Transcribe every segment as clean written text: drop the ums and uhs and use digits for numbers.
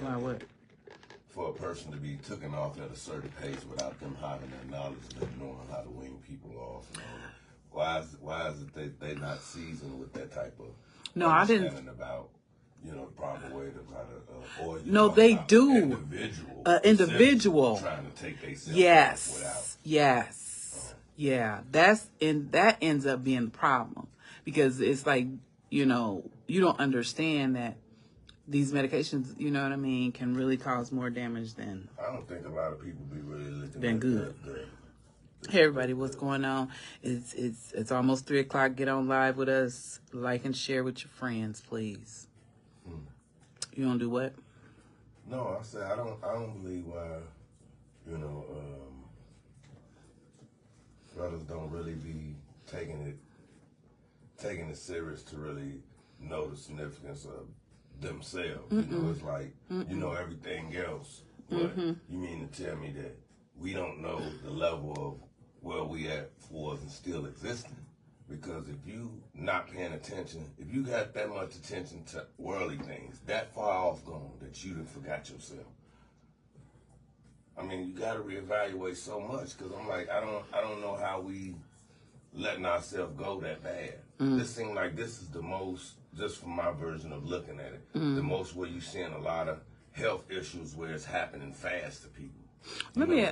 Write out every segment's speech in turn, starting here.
Why what? For a person to be taken off at a certain pace without them having their knowledge of knowing how to wing people off and all that. Why is it they not seasoned with that type of No, I didn't. understanding about, you know, the proper way to try to or you No, they do. Individual trying to take themselves yes, without. Yes. Yeah, that ends up being the problem because it's like, you know, you don't understand that these medications, you know what I mean, can really cause more damage than. I don't think a lot of people be really looking than at good. the Hey everybody, what's going on? It's almost 3 o'clock. Get on live with us. Like and share with your friends, please. You don't do what? No, I said I don't believe why, you know, brothers don't really be taking it serious to really know the significance of themselves. You know, it's like you know everything else, but you mean to tell me that we don't know the level of where we at for us and still existing? Because if you not paying attention, if you got that much attention to worldly things, that far off gone that you done forgot yourself. I mean, you got to reevaluate so much because I'm like, I don't know how we letting ourselves go that bad. This seems like this is the most, just from my version of looking at it, the most where you seeing a lot of health issues where it's happening fast to people. Let me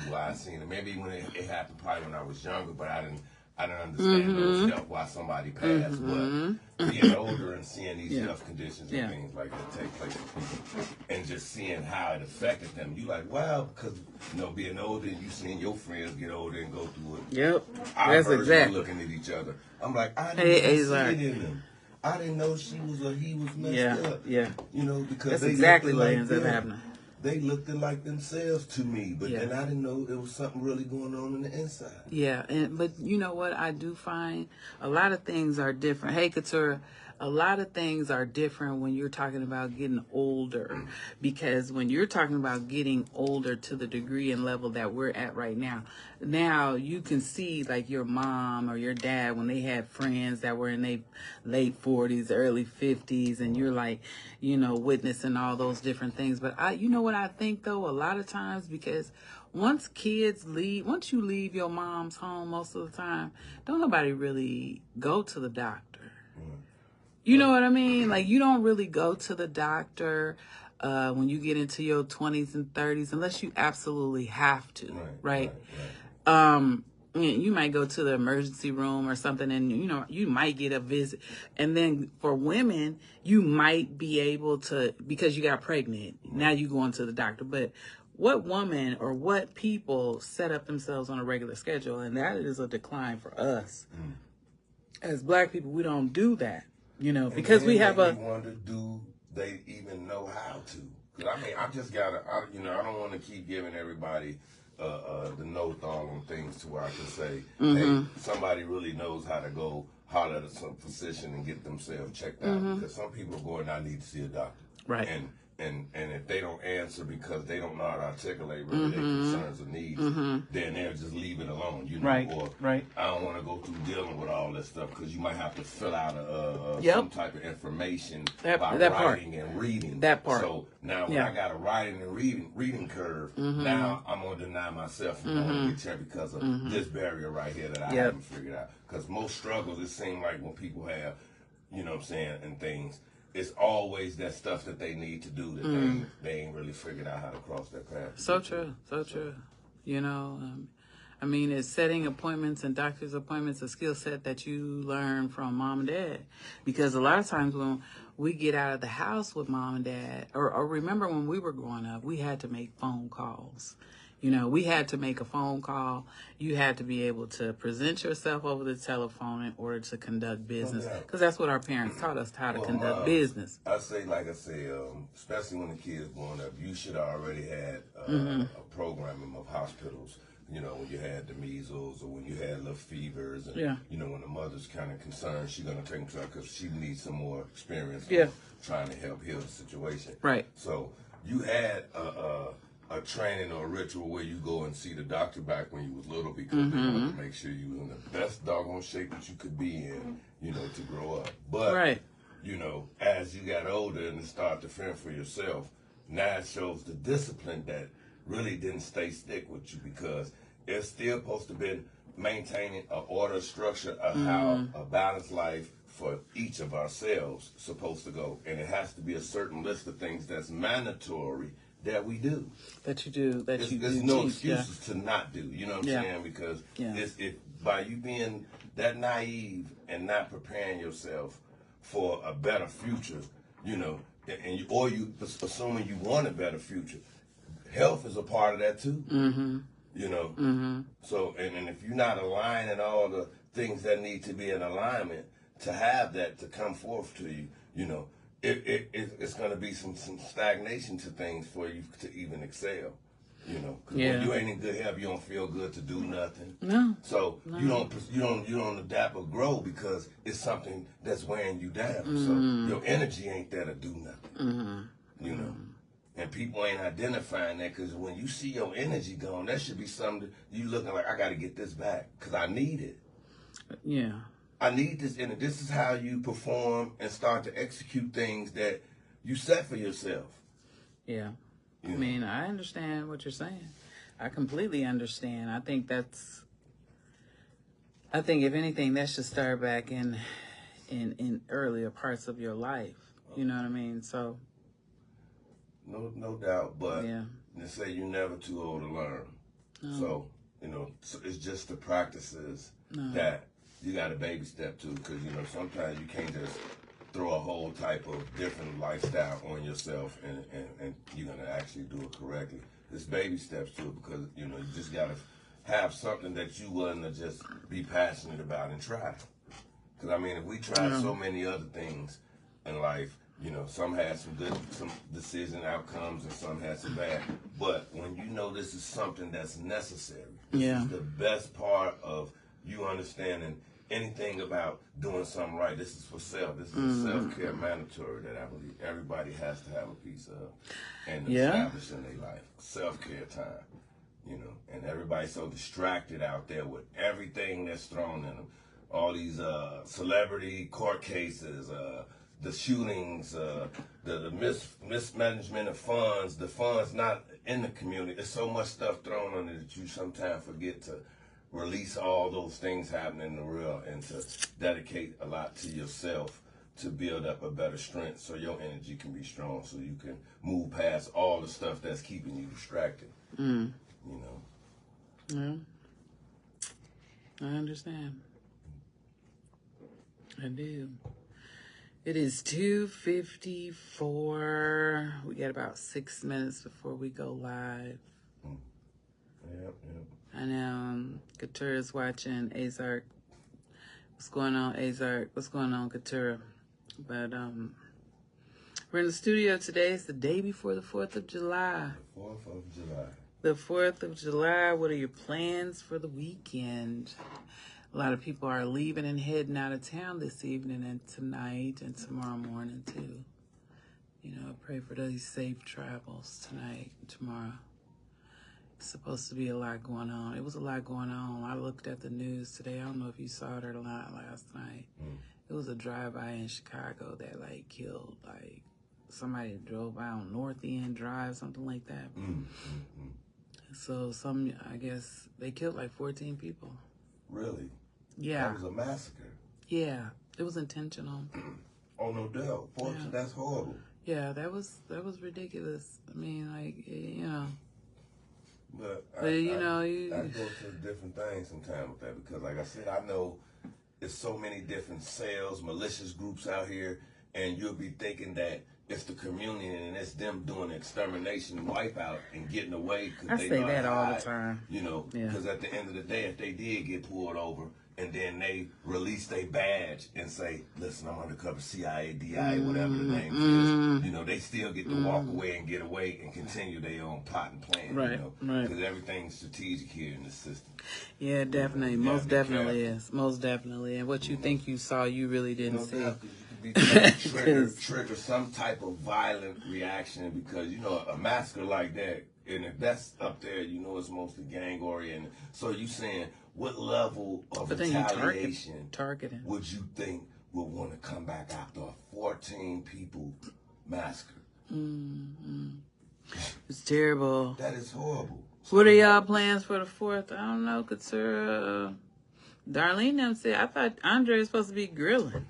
why I seen it. Maybe when it happened, probably when I was younger, but I didn't understand those health why somebody passed. But being older and seeing these health conditions and things like that take place with people, and just seeing how it affected them, you like, wow, because you know, being older and you seeing your friends get older and go through it. Yep, that's exactly looking at each other. I'm like, I didn't see it in them. I didn't know she was or he was messed up. Yeah, you know, because that's exactly what ends up happening. They looked like themselves to me, but then I didn't know there was something really going on the inside. Yeah, but you know what? I do find a lot of things are different. Hey, Katura, a lot of things are different when you're talking about getting older, because when you're talking about getting older to the degree and level that we're at right now you can see like your mom or your dad when they had friends that were in their late 40s, early 50s, and you're like, you know, witnessing all those different things. But you know what I think though, a lot of times, because once you leave your mom's home, most of the time, don't nobody really go to the doctor. You know what I mean? Like, you don't really go to the doctor when you get into your 20s and 30s, unless you absolutely have to, right? You might go to the emergency room or something, and you know, you might get a visit. And then for women, you might be able to, because you got pregnant, now you going to the doctor. But what woman or what people set up themselves on a regular schedule? And that is a decline for us. As Black people, we don't do that, you know, because we have a... wonder, do they even know how to? Because, I mean, I just got to, you know, I don't want to keep giving everybody the no thought on things to where I can say, hey, somebody really knows how to go holler at some physician and get themselves checked out. Because some people are going, I need to see a doctor. Right. And if they don't answer because they don't know how to articulate really their concerns or needs, then they'll just leave it alone, you know. Right. I don't want to go through dealing with all this stuff because you might have to fill out some type of information by writing and reading. That part. So now when I got a writing and reading curve, now I'm going to deny myself from going to get checked because of this barrier right here that I haven't figured out. Because most struggles, it seems like when people have, you know what I'm saying, and things, it's always that stuff that they need to do that they ain't really figured out how to cross that path. So true. You know, I mean, it's setting appointments and doctor's appointments, a skill set that you learn from mom and dad. Because a lot of times when we get out of the house with mom and dad, or remember when we were growing up, we had to make phone calls. You know, we had to make a phone call. You had to be able to present yourself over the telephone in order to conduct business. Because that's what our parents taught us, how to conduct business. I say, like I say, especially when the kids growing up, you should have already had a programming of hospitals. You know, when you had the measles or when you had little fevers. And, you know, when the mother's kind of concerned, she's going to take them to her because she needs some more experience trying to help heal the situation. Right. So you had a training or a ritual where you go and see the doctor back when you was little because they wanted to make sure you was in the best doggone shape that you could be in, you know, to grow up. But, you know, as you got older and start to fend for yourself, now it shows the discipline that really didn't stick with you, because it's still supposed to be maintaining an order structure of how a balanced life for each of ourselves supposed to go, and it has to be a certain list of things that's mandatory that we do. That you do. That you do. There's no teach, excuses to not do. You know what I'm saying? Because it's by you being that naive and not preparing yourself for a better future, you know, and you assuming you want a better future. Health is a part of that too. You know, so and if you're not aligning all the things that need to be in alignment to have that to come forth to you, you know, it's going to be some stagnation to things for you to even excel. You know, 'cause when you ain't in good health, you don't feel good to do nothing. No. So you don't adapt or grow because it's something that's wearing you down. So your energy ain't there to do nothing. You know. And people ain't identifying that, because when you see your energy gone, that should be something you looking like, I got to get this back because I need it. Yeah. I need this energy. This is how you perform and start to execute things that you set for yourself. Yeah. You know? I mean, I understand what you're saying. I completely understand. I think if anything, that should start back in earlier parts of your life. You know what I mean? So. No doubt, but they say you're never too old to learn. No. So, you know, it's just the practices that you got to baby step to, because, you know, sometimes you can't just throw a whole type of different lifestyle on yourself and you're going to actually do it correctly. There's baby steps to it, because, you know, you just got to have something that you willing to just be passionate about and try. Because, I mean, if we try so many other things in life, you know, some had some good decision outcomes and some had some bad. But when you know this is something that's necessary, this is the best part of you understanding anything about doing something right. This is for self. This is a self-care mandatory that I believe everybody has to have a piece of and establish in their life. Self-care time, you know. And everybody's so distracted out there with everything that's thrown in them. All these celebrity court cases, the shootings, the mismanagement of funds, the funds not in the community. There's so much stuff thrown on it that you sometimes forget to release all those things happening in the real and to dedicate a lot to yourself to build up a better strength so your energy can be strong, so you can move past all the stuff that's keeping you distracted. You know? Yeah. I understand. I do. It is 2:54. We got about 6 minutes before we go live. Yep. I know Katura is watching Azark. What's going on, Azark? What's going on, Katura? But we're in the studio today. It's the day before the 4th of July. 4th of July. The 4th of July. What are your plans for the weekend? A lot of people are leaving and heading out of town this evening and tonight and tomorrow morning, too. You know, pray for these safe travels tonight and tomorrow. It's supposed to be a lot going on. It was a lot going on. I looked at the news today. I don't know if you saw it or not last night. It was a drive-by in Chicago that, like, killed, like, somebody that drove by on North End Drive, something like that. So I guess, they killed, like, 14 people. Really? Yeah. That was a massacre. Yeah, it was intentional. Oh, no doubt. That's horrible. Yeah, that was ridiculous. I mean, like, you know. But you know, I go to different things sometimes with that, because, like I said, I know there's so many different cells, malicious groups out here, and you'll be thinking that it's the community and it's them doing extermination and wipeout and getting away. I say that all the time. You know, because at the end of the day, if they did get pulled over and then they release their badge and say, listen, I'm undercover CIA, DIA, whatever the name is, you know, they still get to walk away and get away and continue their own plot and plan, right, you know, because everything's strategic here in the system. Yeah, definitely. Most definitely is. Most definitely. And what you think you saw, you really didn't see. You could trigger some type of violent reaction, because, you know, a massacre like that, and if that's up there, you know, it's mostly gang oriented. So you saying, what level of retaliation would you think would want to come back after a 14 people massacre? It's terrible. That is horrible. What are y'all plans for the 4th? I don't know. Katsura, Darlene them said, I thought Andre was supposed to be grilling.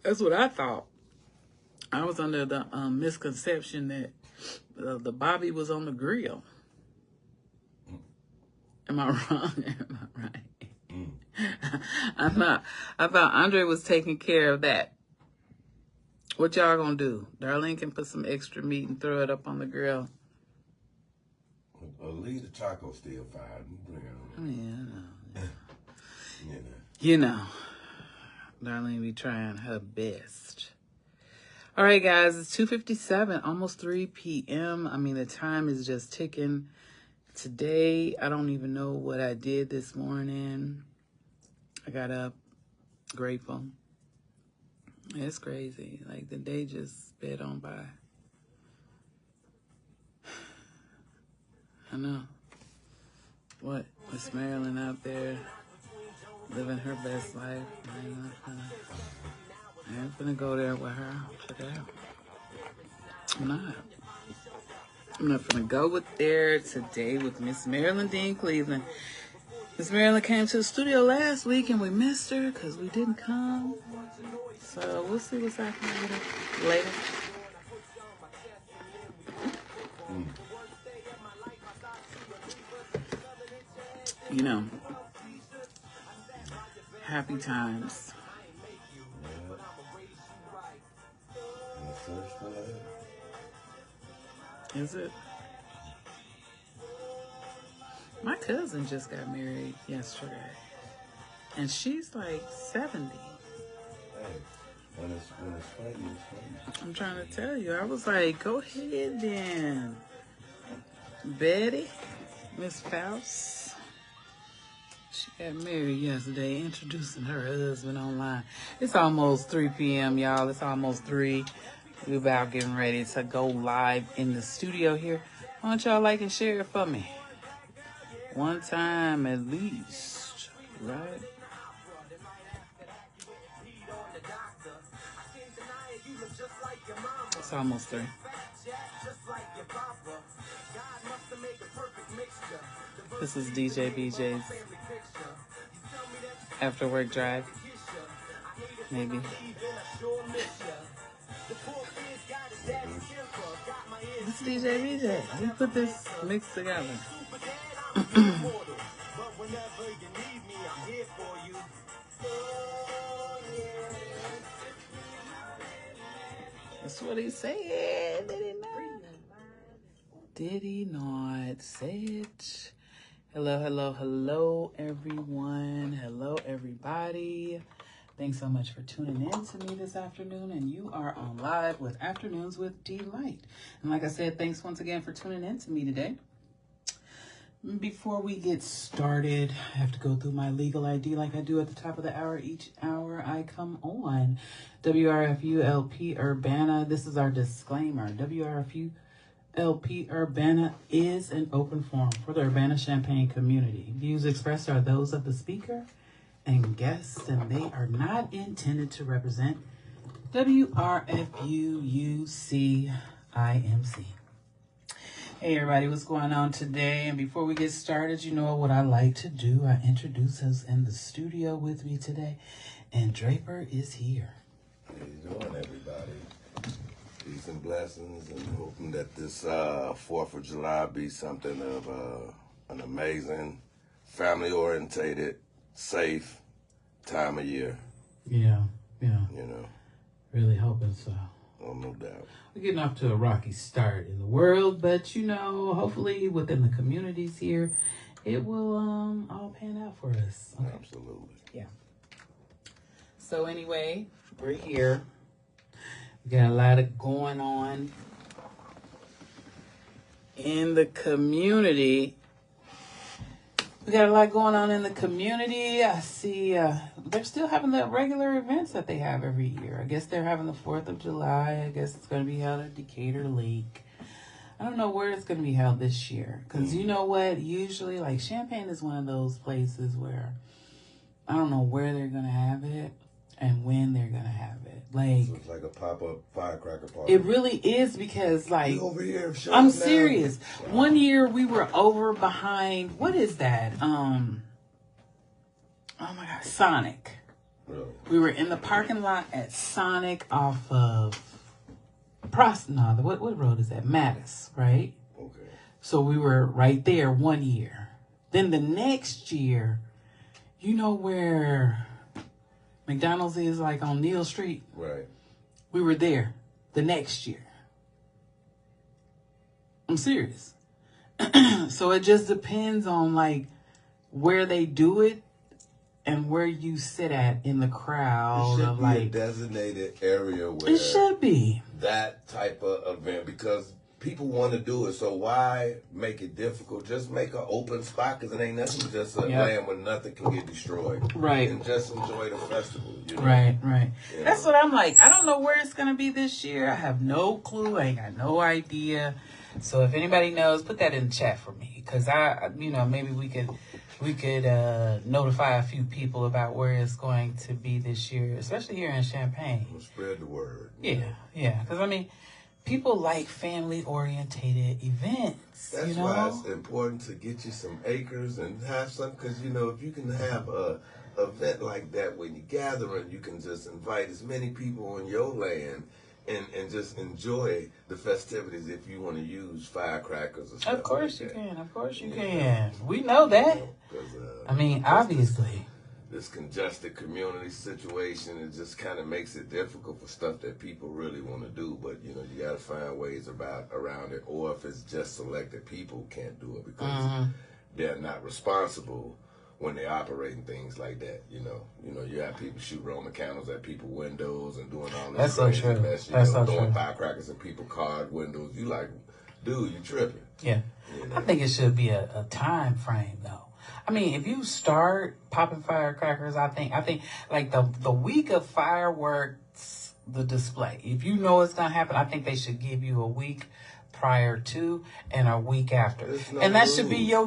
That's what I thought. I was under the misconception that the Bobby was on the grill. Am I wrong? Am I right? I thought Andre was taking care of that. What y'all gonna do? Darlene can put some extra meat and throw it up on the grill. Leave the taco still fine. Bring it on. Yeah, You know. Darlene be trying her best. All right, guys, it's 2:57, almost 3 p.m. I mean, the time is just ticking. Today, I don't even know what I did this morning. I got up, grateful. It's crazy. Like, the day just sped on by. I know. What? Miss Marilyn out there living her best life. I ain't gonna go there with her. Check it out. I'm not gonna go there today with Miss Marilyn Dean Cleveland. Miss Marilyn came to the studio last week and we missed her because we didn't come. So we'll see what's happening with her later. You know, happy times. Is it? My cousin just got married yesterday. And she's like 70. Hey, when it's funny, it's funny. I'm trying to tell you. I was like, go ahead then. Betty, Miss Faust. She got married yesterday, introducing her husband online. It's almost 3 p.m., y'all. It's almost 3. We're about getting ready to go live in the studio here. Why don't y'all like and share it for me? One time at least, right? It's almost 3. This is DJ BJ's after work drive. Maybe. This is DJ BJ. He put this mix together. That's what he said. Did he not? Did he not say it? Hello, hello, hello, everyone. Hello, everybody. Thanks so much for tuning in to me this afternoon. And you are on live with Afternoons with Delight. And like I said, thanks once again for tuning in to me today. Before we get started, I have to go through my legal ID like I do at the top of the hour. Each hour I come on WRFU-LP Urbana. This is our disclaimer. WRFU-LP Urbana is an open forum for the Urbana-Champaign community. Views expressed are those of the speaker and guests, and they are not intended to represent WRFU-UC-IMC. Hey everybody, what's going on today? And before we get started, you know what I like to do. I introduce us in the studio with me today, and Draper is here. How you doing, everybody? Peace and blessings, and hoping that this 4th of July be something of an amazing, family-orientated, safe time of year. Yeah. You know. Really hoping so. Oh, no doubt. We're getting off to a rocky start in the world, but you know, hopefully within the communities here, it will all pan out for us. Okay? Absolutely. Yeah. So anyway, we're here. We got a lot of going on in the community. We got a lot going on in the community. I see they're still having the regular events that they have every year. I guess they're having the 4th of July. I guess it's going to be held at Decatur Lake. I don't know where it's going to be held this year. Because you know what? Usually, like, Champaign is one of those places where I don't know where they're going to have it. and when they're gonna have it. Like, So it's like a pop-up firecracker party. it really is, because like, You over here, show I'm us now. serious. One year we were over behind, what is that? Oh my God, Sonic. Really? We were in the parking lot at Sonic off of what road is that? Mattis, right? Okay. So we were right there one year. Then the next year, you know where McDonald's is, like on Neal Street? Right. We were there the next year. I'm serious. So it just depends on like where they do it and where you sit at in the crowd. It should of be like a designated area where it should be. that type of event, because people want to do it. So why make it difficult? Just make an open spot, because it ain't nothing but just a land where nothing can get destroyed. Right. And just enjoy the festival. You know? Right, right. Yeah. That's what I'm like. I don't know where it's going to be this year. I have no clue. I ain't got no idea. So if anybody knows, put that in the chat for me. Because maybe we could notify a few people about where it's going to be this year, especially here in Champaign. We'll spread the word. Yeah. Because, I mean, people like family-orientated events. That's you know? why it's important to get you some acres and have some, because, if you can have a event like that where you gather and you can just invite as many people on your land and just enjoy the festivities if you want to use firecrackers or stuff. Of course like you that. can. Of course you can. We know that. 'Cause, I mean, obviously. This congested community situation, it just kind of makes it difficult for stuff that people really want to do. But you got to find ways around it, or if it's just selected people can't do it because they're not responsible when they operating things like that. You have people shoot Roman candles at people's windows and doing all this That's so crazy true. mess. That's so throwing true. firecrackers at people's car windows. You like, dude, you tripping? Yeah. I think it should be a time frame though. I mean, if you start popping firecrackers, I think like the week of fireworks, the display, if you know it's gonna happen, I think they should give you a week prior to and a week after, and that should be your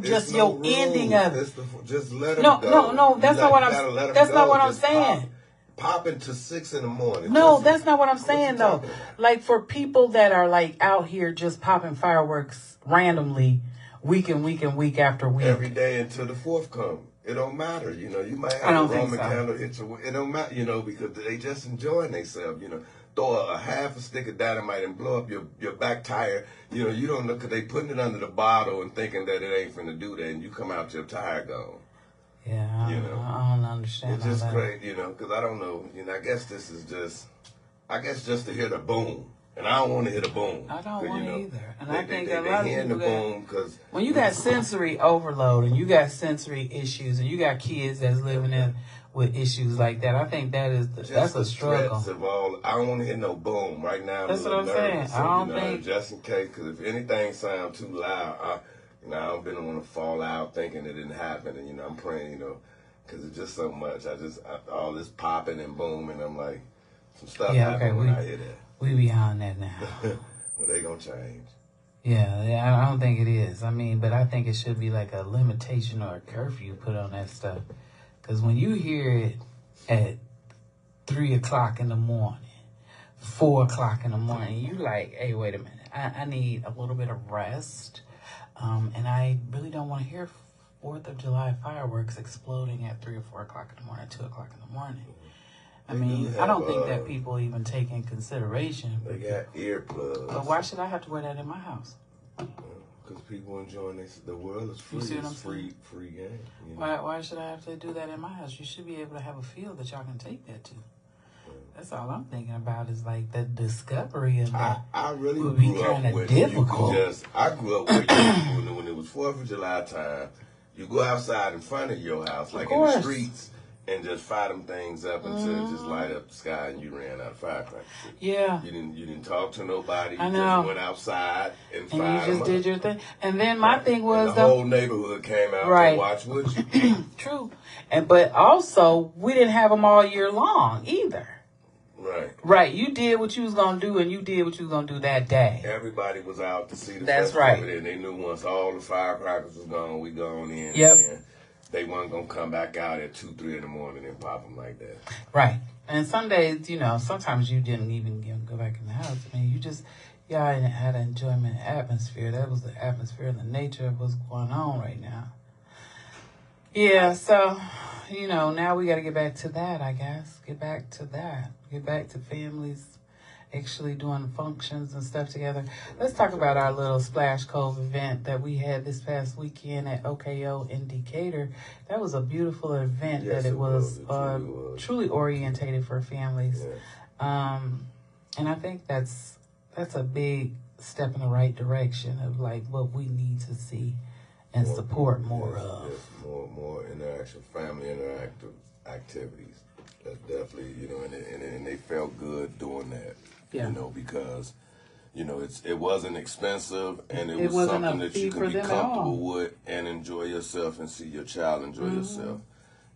ending of it. Just let them go. No, that's not what I'm saying. Popping to 6 a.m. No, that's not what I'm saying though. Like for people that are like out here just popping fireworks randomly, week after week, every day until the 4th come. It don't matter, you might have a Roman candle hit your, it don't matter, because they just enjoying themselves, Throw a half a stick of dynamite and blow up your back tire, you don't know, because they putting it under the bottle and thinking that it ain't finna do that, and you come out your tire gone. Yeah, I don't understand. It's just crazy, because I don't know, I guess this is just to hear the boom. And I don't want to hear the boom. I don't want it either. And I think a lot of people the boom because when you got sensory overload and you got sensory issues and you got kids that's living in with issues like that, I think that's a struggle. I don't want to hear no boom right now. That's what I'm saying. So, I don't think just in case, because if anything sounds too loud, I don't want to fall out thinking it didn't happen, and I'm praying, because it's just so much. All this popping and booming, I'm like, some stuff happen when I hear that. We beyond that now. Well, they gonna change. Yeah, I don't think it is. I mean, but I think it should be like a limitation or a curfew put on that stuff. Because when you hear it at 3 o'clock in the morning, 4 o'clock in the morning, you like, hey, wait a minute. I need a little bit of rest. And I really don't want to hear 4th of July fireworks exploding at 3 or 4 o'clock in the morning, 2 o'clock in the morning. I mean, I don't think that people even take in consideration. They got earplugs. But why should I have to wear that in my house? Because people enjoying this. The world is free. It's free game. Why should I have to do that in my house? You should be able to have a field that y'all can take that to. That's all I'm thinking about is like the discovery of that. I really would be grew up with difficult. I grew up with when it was 4th of July time. You go outside in front of your house, like in the streets, and just fire them things up until it just light up the sky and you ran out of firecrackers. Yeah. You didn't talk to nobody. You I know. just went outside and fired And you just did your thing. And then my thing was the whole neighborhood came out to watch with you. True. But also we didn't have them all year long either. Right. You did what you was gonna do, and you did what you was gonna do that day. Everybody was out to see the That's festival, right. and they knew once all the firecrackers was gone, we gone in. Yep. And they weren't gonna come back out at 2, 3 in the morning and pop them like that. Right. And some days, sometimes you didn't even go back in the house. I mean, y'all had an enjoyment atmosphere. That was the atmosphere and the nature of what's going on right now. Yeah, so, now we got to get back to that, I guess. Get back to that. Get back to families actually doing functions and stuff together. Let's talk about our little Splash Cove event that we had this past weekend at OKO in Decatur. That was a beautiful event. Yes, that it was, It truly was. truly orientated for families. Yeah. And I think that's a big step in the right direction of like what we need to see and support more of. Yes, more interaction, family interactive activities. That's definitely, and they felt good doing that. Yeah. Because it wasn't expensive, and it was wasn't something a that fee you for could be them at all. comfortable with and enjoy yourself and see your child enjoy yourself,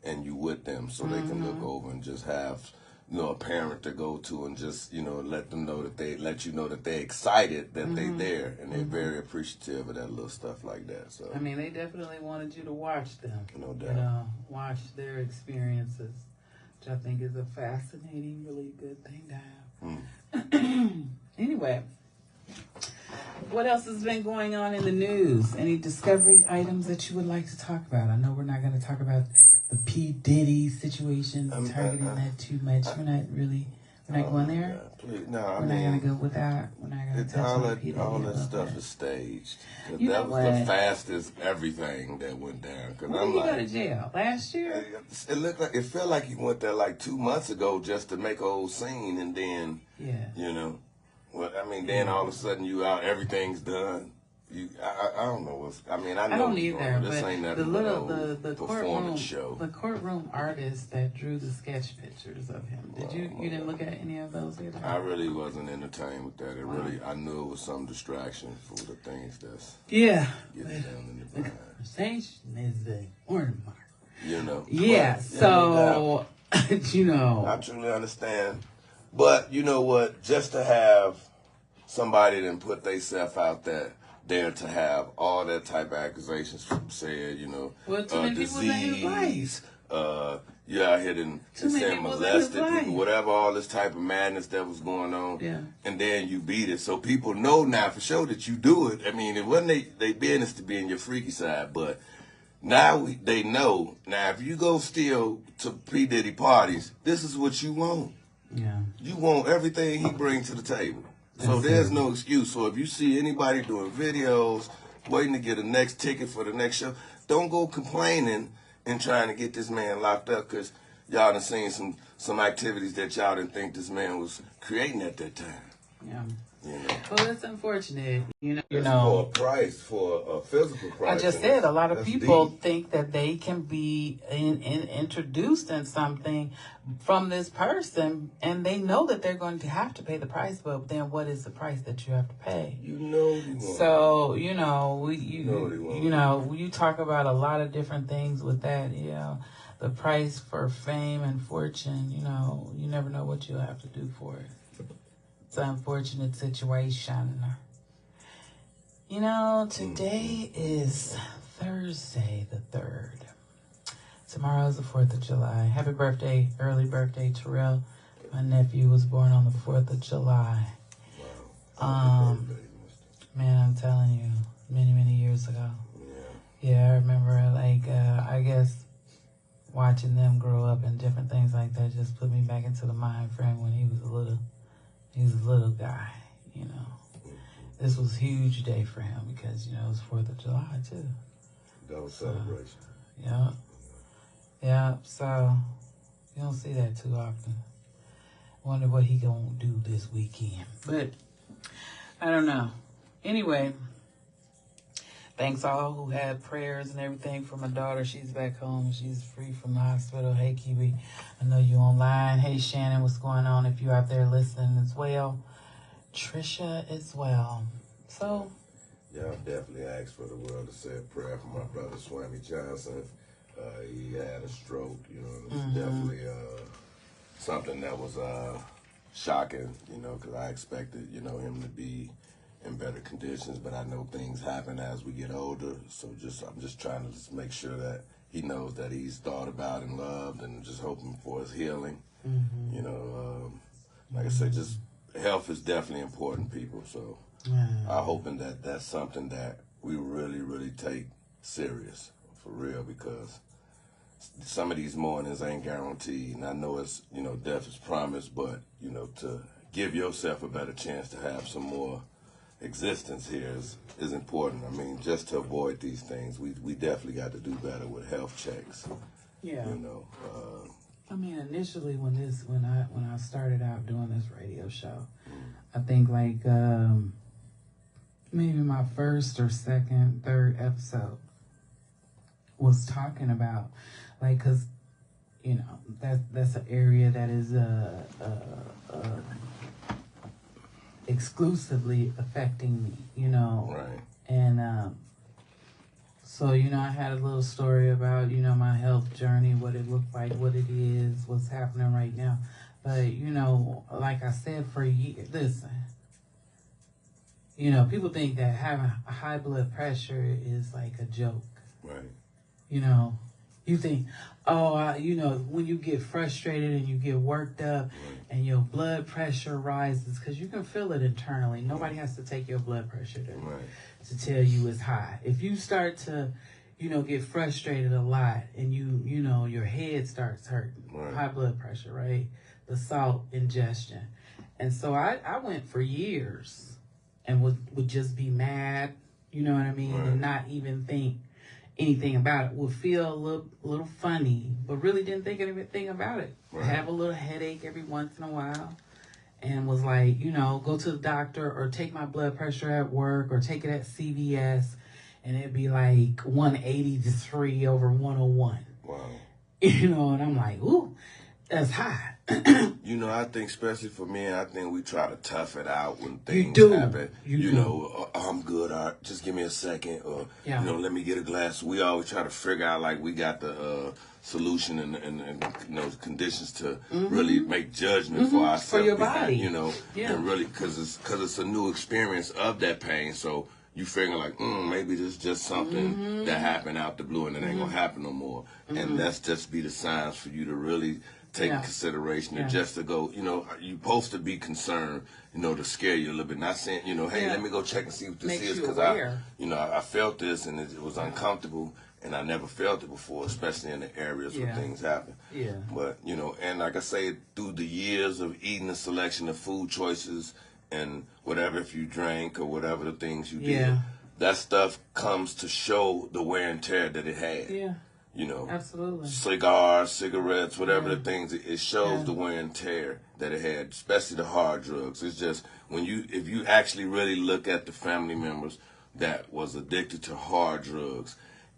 and you with them, so they can look over and just have a parent to go to and just let you know that they're excited that they're there, and they're very appreciative of that little stuff like that. So I mean, they definitely wanted you to watch them. No doubt. Watch their experiences, which I think is a fascinating, really good thing to have. Anyway, what else has been going on in the news? Any discovery items that you would like to talk about? I know we're not going to talk about the P. Diddy situation, targeting that too much. We're not going there. Please, no, We're not going to go with that. We're not going to touch on P. Diddy. all that stuff is staged. 'Cause You that know was what? the fastest everything that went down. Cause When I'm did he like, go to jail? Last year? it felt like he went there like 2 months ago just to make a whole scene, and then Yeah. Well, I mean, then all of a sudden you out, everything's done. I don't know what's. I mean, I know I don't what's either, going on. This but ain't the nothing little but a the performance courtroom show. the courtroom artist that drew the sketch pictures of him. Did you didn't look at any of those either? I really wasn't entertained with that. I knew it was some distraction for the things that's Yeah. getting down in the The behind. conversation is the watermark. Yeah. So I truly understand. But you know what? Just to have somebody that put themselves out there to have all that type of accusations said, Well, too many people was in his life. disease, you out here and Too many saying people was in his molested life. people, whatever, all this type of madness that was going on. Yeah. And then you beat it. So people know now for sure that you do it. I mean, it wasn't they business to be in your freaky side, but now they know. Now, if you go still to P. Diddy parties, this is what you want. Yeah. You want everything he brings to the table. So there's no excuse. So if you see anybody doing videos, waiting to get a next ticket for the next show, don't go complaining and trying to get this man locked up because y'all done seen some activities that y'all didn't think this man was creating at that time. Yeah. You know. Well, it's unfortunate. It's for a price, for a physical price. I just and said a lot of that's people deep. think that they can be introduced in something from this person, and they know that they're going to have to pay the price. But then, what is the price that you have to pay? You know you want. So you talk about a lot of different things with that. The price for fame and fortune. You never know what you'll have to do for it. It's an unfortunate situation. Today is Thursday the 3rd. Tomorrow is the 4th of July. Happy birthday, early birthday, Terrell. My nephew was born on the 4th of July. Wow. Man, I'm telling you, many, many years ago. Yeah, I remember, I guess watching them grow up and different things like that just put me back into the mind frame when he was a little guy, This was a huge day for him because, it was 4th of July, too. That was celebration. Yeah, so you don't see that too often. Wonder what he gonna do this weekend. But, I don't know. Anyway, thanks all who had prayers and everything for my daughter. She's back home. She's free from the hospital. Hey, Kiwi, I know you online. Hey, Shannon, what's going on? If you're out there listening as well. Trisha as well. So, yeah, I've definitely asked for the world to say a prayer for my brother Swami Johnson. He had a stroke, it was definitely something that was shocking, because I expected, him to be in better conditions, but I know things happen as we get older, so I'm just trying to make sure that he knows that he's thought about and loved, and just hoping for his healing. You know, like I said, just health is definitely important, people. So I'm hoping that that's something that we really, really take serious for real, because some of these mornings ain't guaranteed. And I know it's, you know, death is promised, but, you know, to give yourself a better chance to have some more existence here is important. I mean, just to avoid these things, we definitely got to do better with health checks. Yeah. You know, I mean, initially when I started out doing this radio show, I think like maybe my first or second, third episode was talking about, like, cause you know that's an area that is exclusively affecting me, you know. right. And so, you know, I had a little story about, you know, my health journey, what it looked like, what it is, what's happening right now. But, you know, like I said, for years, listen, you know, people think that having high blood pressure is like a joke. Right. You know, you think, you know, when you get frustrated and you get worked up and your blood pressure rises, because you can feel it internally. Nobody has to take your blood pressure to tell you it's high. If you start to, you know, get frustrated a lot and you know, your head starts hurting, high blood pressure, right? The salt ingestion. And so I went for years and would just be mad, you know what I mean? And not even think anything about it. Would feel a little funny, but really didn't think anything about it. Have a little headache every once in a while, and was like, you know, go to the doctor or take my blood pressure at work or take it at CVS, and it'd be like 183 over 101. Wow. You know, and I'm like, ooh, that's high. You know, I think especially for men, I think we try to tough it out when things happen. You know, I'm good. Just give me a second, or you know, let me get a glass. We always try to figure out like we got the solution and you know, conditions to really make judgment for ourselves, for your body. You know, and really because it's a new experience of that pain. So you figure like, maybe this is just something that happened out the blue and it ain't gonna happen no more. And that's just be the signs for you to really take consideration and just to go, you know, you're supposed to be concerned, you know, to scare you a little bit. Not saying, you know, hey, let me go check and see what this is, because I felt this and it was uncomfortable and I never felt it before, especially in the areas where things happen. Yeah. But, you know, and like I say, through the years of eating a selection of food choices and whatever, if you drank or whatever the things you did, that stuff comes to show the wear and tear that it had. Yeah. You know, absolutely. Cigars, cigarettes, whatever the things, it shows the wear and tear that it had, especially the hard drugs. It's just if you actually really look at the family members that was addicted to hard drugs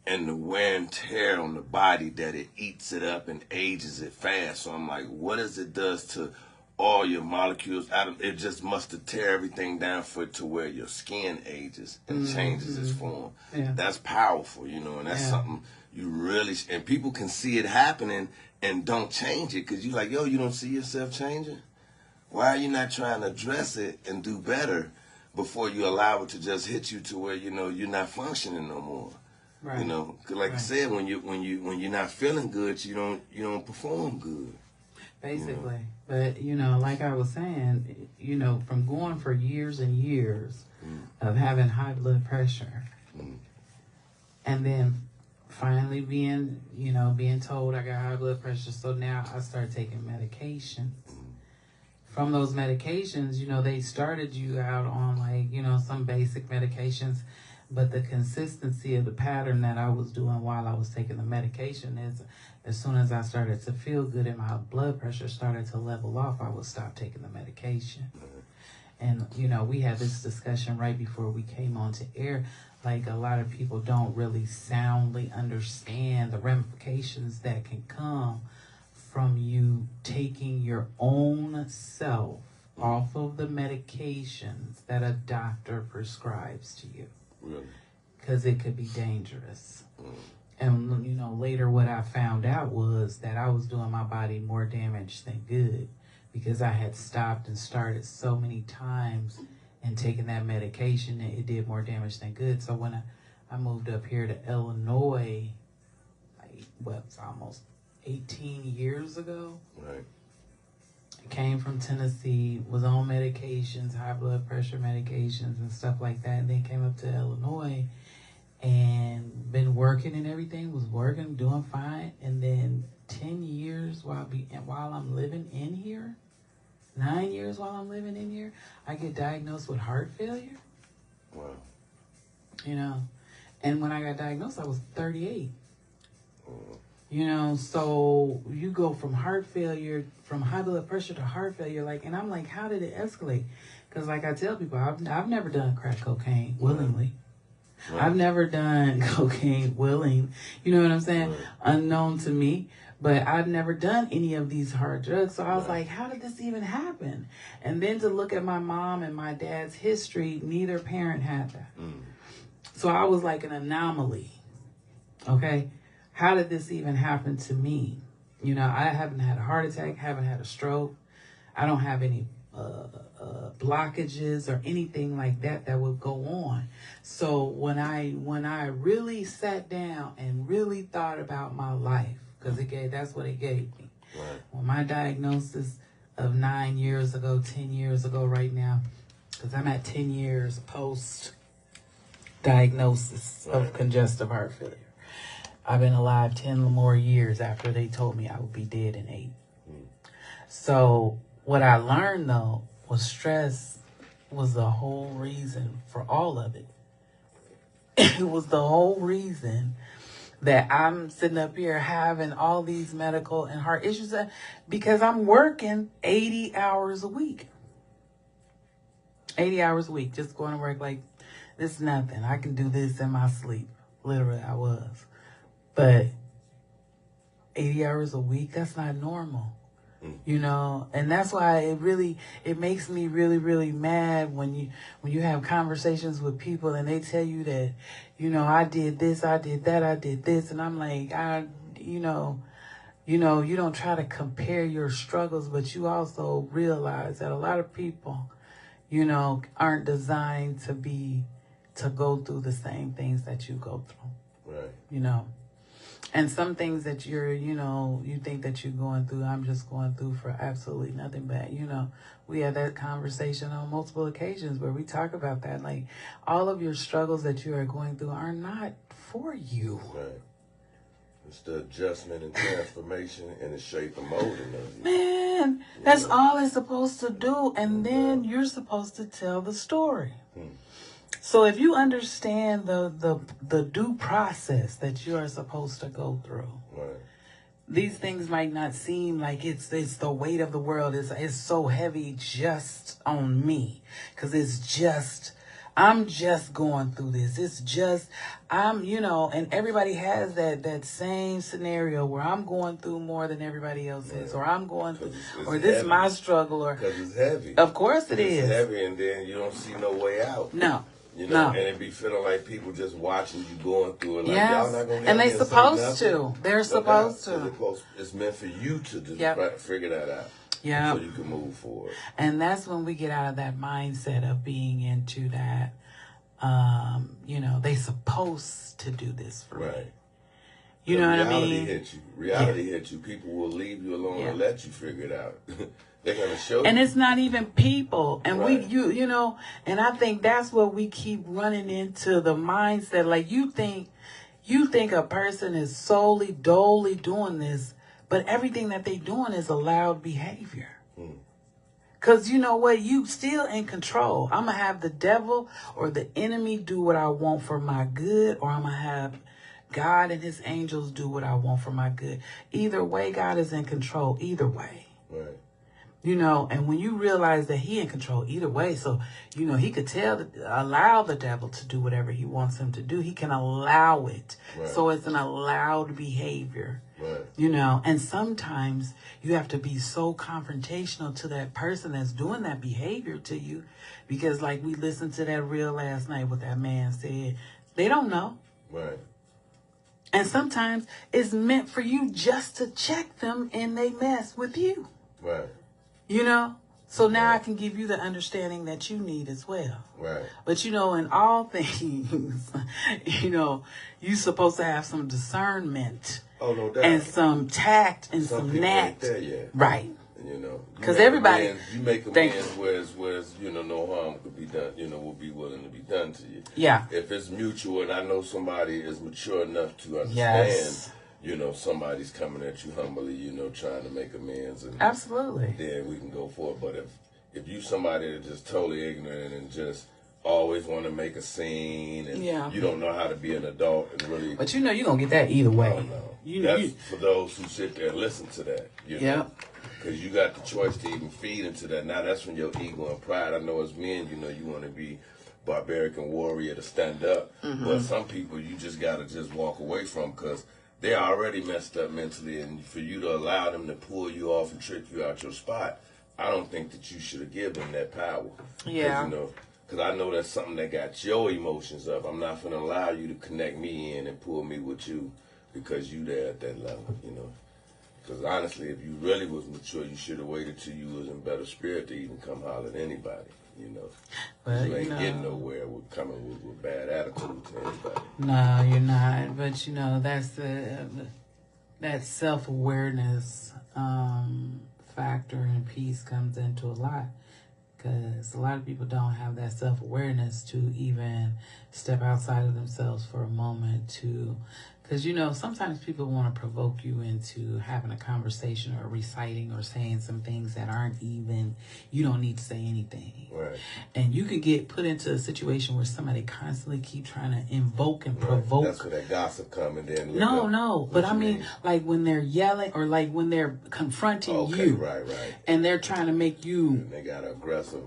and the wear and tear on the body that it eats it up and ages it fast. So I'm like, what does it does to all your molecules? It just must have tear everything down for it to where your skin ages and changes its form. Yeah. That's powerful, you know, and that's something you really, and people can see it happening and don't change it because you're like, yo, you don't see yourself changing? Why are you not trying to address it and do better before you allow it to just hit you to where, you know, you're not functioning no more? Right. You know, cause like I said, when you're not feeling good, you don't perform good. Basically, but you know, like I was saying, you know, from going for years and years of having high blood pressure, and then finally being told I got high blood pressure, so now I started taking medications. From those medications, you know, they started you out on like, you know, some basic medications, but the consistency of the pattern that I was doing while I was taking the medication is, as soon as I started to feel good and my blood pressure started to level off, I would stop taking the medication. And, you know, we had this discussion right before we came on to air. Like, a lot of people don't really soundly understand the ramifications that can come from you taking your own self off of the medications that a doctor prescribes to you. Really? Because it could be dangerous. And, you know, later what I found out was that I was doing my body more damage than good because I had stopped and started so many times and taking that medication, it did more damage than good. So when I moved up here to Illinois, it's almost 18 years ago. Right. came from Tennessee, was on medications, high blood pressure medications and stuff like that. And then came up to Illinois and been working and everything, was working, doing fine. And then 10 years while I'm living in here, 9 years while I'm living in here, I get diagnosed with heart failure. Wow. You know, and when I got diagnosed, I was 38. You know, so you go from heart failure, from high blood pressure to heart failure, like, and I'm like, how did it escalate? Because, like I tell people, I've never done crack cocaine willingly. Right. I've never done cocaine willing. You know what I'm saying? Right. Unknown to me. But I've never done any of these hard drugs. So I was like, how did this even happen? And then to look at my mom and my dad's history, neither parent had that. So I was like an anomaly. Okay? How did this even happen to me? You know, I haven't had a heart attack, haven't had a stroke. I don't have any blockages or anything like that would go on. So when I really sat down and really thought about my life, because that's what it gave me. Right. When my diagnosis of 9 years ago, 10 years ago right now, because I'm at 10 years post-diagnosis of congestive heart failure. I've been alive 10 more years after they told me I would be dead in 8. So what I learned, though, was stress was the whole reason for all of it. It was the whole reason that I'm sitting up here having all these medical and heart issues because I'm working 80 hours a week. 80 hours a week, just going to work like this nothing. I can do this in my sleep. Literally, I was. But 80 hours a week, that's not normal. You know, and that's why it makes me really, really mad when you have conversations with people and they tell you that, you know, I did this, I did that, I did this. And I'm like, you don't try to compare your struggles, but you also realize that a lot of people, you know, aren't designed to go through the same things that you go through. Right. You know. And some things that you think that you're going through, I'm just going through for absolutely nothing. But, you know, we had that conversation on multiple occasions where we talk about that. Like, all of your struggles that you are going through are not for you. Right. It's the adjustment and transformation and the shape and molding of you. Man, that's all it's supposed to do. And then you're supposed to tell the story. So if you understand the due process that you are supposed to go through, right. These things might not seem like it's the weight of the world. It's so heavy just on me because I'm just going through this. It's just and everybody has that same scenario where I'm going through more than everybody else is, or I'm going through, or this is my struggle, or because it's heavy. Of course it is. It's heavy, and then you don't see no way out. No. You know, and it be feeling like people just watching you going through it. Like, y'all not gonna and they supposed to. They're supposed to. It's meant for you to just figure that out. Yeah. So you can move forward. And that's when we get out of that mindset of being into that, they supposed to do this for me. You know what I mean? Reality hit you. People will leave you alone and let you figure it out. They're gonna show you. And it's not even people. And and I think that's what we keep running into, the mindset. Like you think a person is solely doing this, but everything that they doing is allowed behavior. Because you know what? You still in control. I'm going to have the devil or the enemy do what I want for my good, or I'm going to have God and his angels do what I want for my good. Either way, God is in control. Either way. Right. You know, and when you realize that he in control either way, so, you know, he could allow the devil to do whatever he wants him to do. He can allow it. Right. So it's an allowed behavior. Right. You know, and sometimes you have to be so confrontational to that person that's doing that behavior to you, because like we listened to that reel last night, what that man said, they don't know. Right. And sometimes it's meant for you just to check them in they mess with you. Right. You know? So now I can give you the understanding that you need as well. Right. But, you know, in all things, you know, you're supposed to have some discernment. Oh, no doubt. And some tact and some knack. Right. You know, because everybody, you make amends whereas you know no harm could be done. You know, will be willing to be done to you. Yeah. If it's mutual, and I know somebody is mature enough to understand. Yes. You know, somebody's coming at you humbly. You know, trying to make amends, and absolutely. then we can go for it. But if you somebody that's just totally ignorant and just always want to make a scene, and you don't know how to be an adult and really. But you know, you're gonna get that either way. Oh, no. That's for those who sit there and listen to that. You know? Because you got the choice to even feed into that. Now that's from your ego and pride. I know as men, you know, you want to be barbaric and warrior to stand up. But some people you just got to just walk away from because they're already messed up mentally. And for you to allow them to pull you off and trick you out your spot, I don't think that you should have given them that power. Yeah. You know, because I know that's something that got your emotions up. I'm not going to allow you to connect me in and pull me with you because you there at that level, you know. Because honestly, if you really was mature, you should have waited till you was in better spirit to even come holler at anybody, you know. But you ain't getting nowhere with coming with bad attitude to anybody. No, you're not. But you know, that's that self-awareness factor and piece comes into a lot. Because a lot of people don't have that self-awareness to even step outside of themselves for a moment to... Because, you know, sometimes people want to provoke you into having a conversation or reciting or saying some things that aren't even, you don't need to say anything. Right. And you can get put into a situation where somebody constantly keep trying to invoke and provoke. That's where that gossip come and then... No. But I mean, like when they're yelling or like when they're confronting you. Right. And they're trying to make you... And they got aggressive,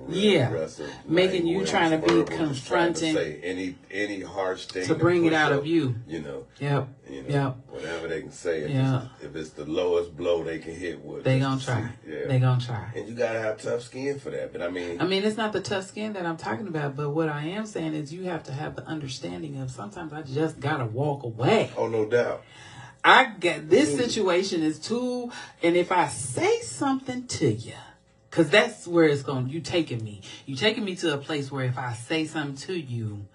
making you trying to be confronting. Trying to say any harsh thing to bring it out of you. You know. Yep. You know, whatever they can say. If it's the lowest blow they can hit with. They gonna try. They gonna try. And you gotta have tough skin for that. But I mean, it's not the tough skin that I'm talking about. But what I am saying is you have to have the understanding of sometimes I just gotta walk away. Oh, no doubt. I get this situation is too, and if I say something to you, because that's where it's going. You taking me to a place where if I say something to you,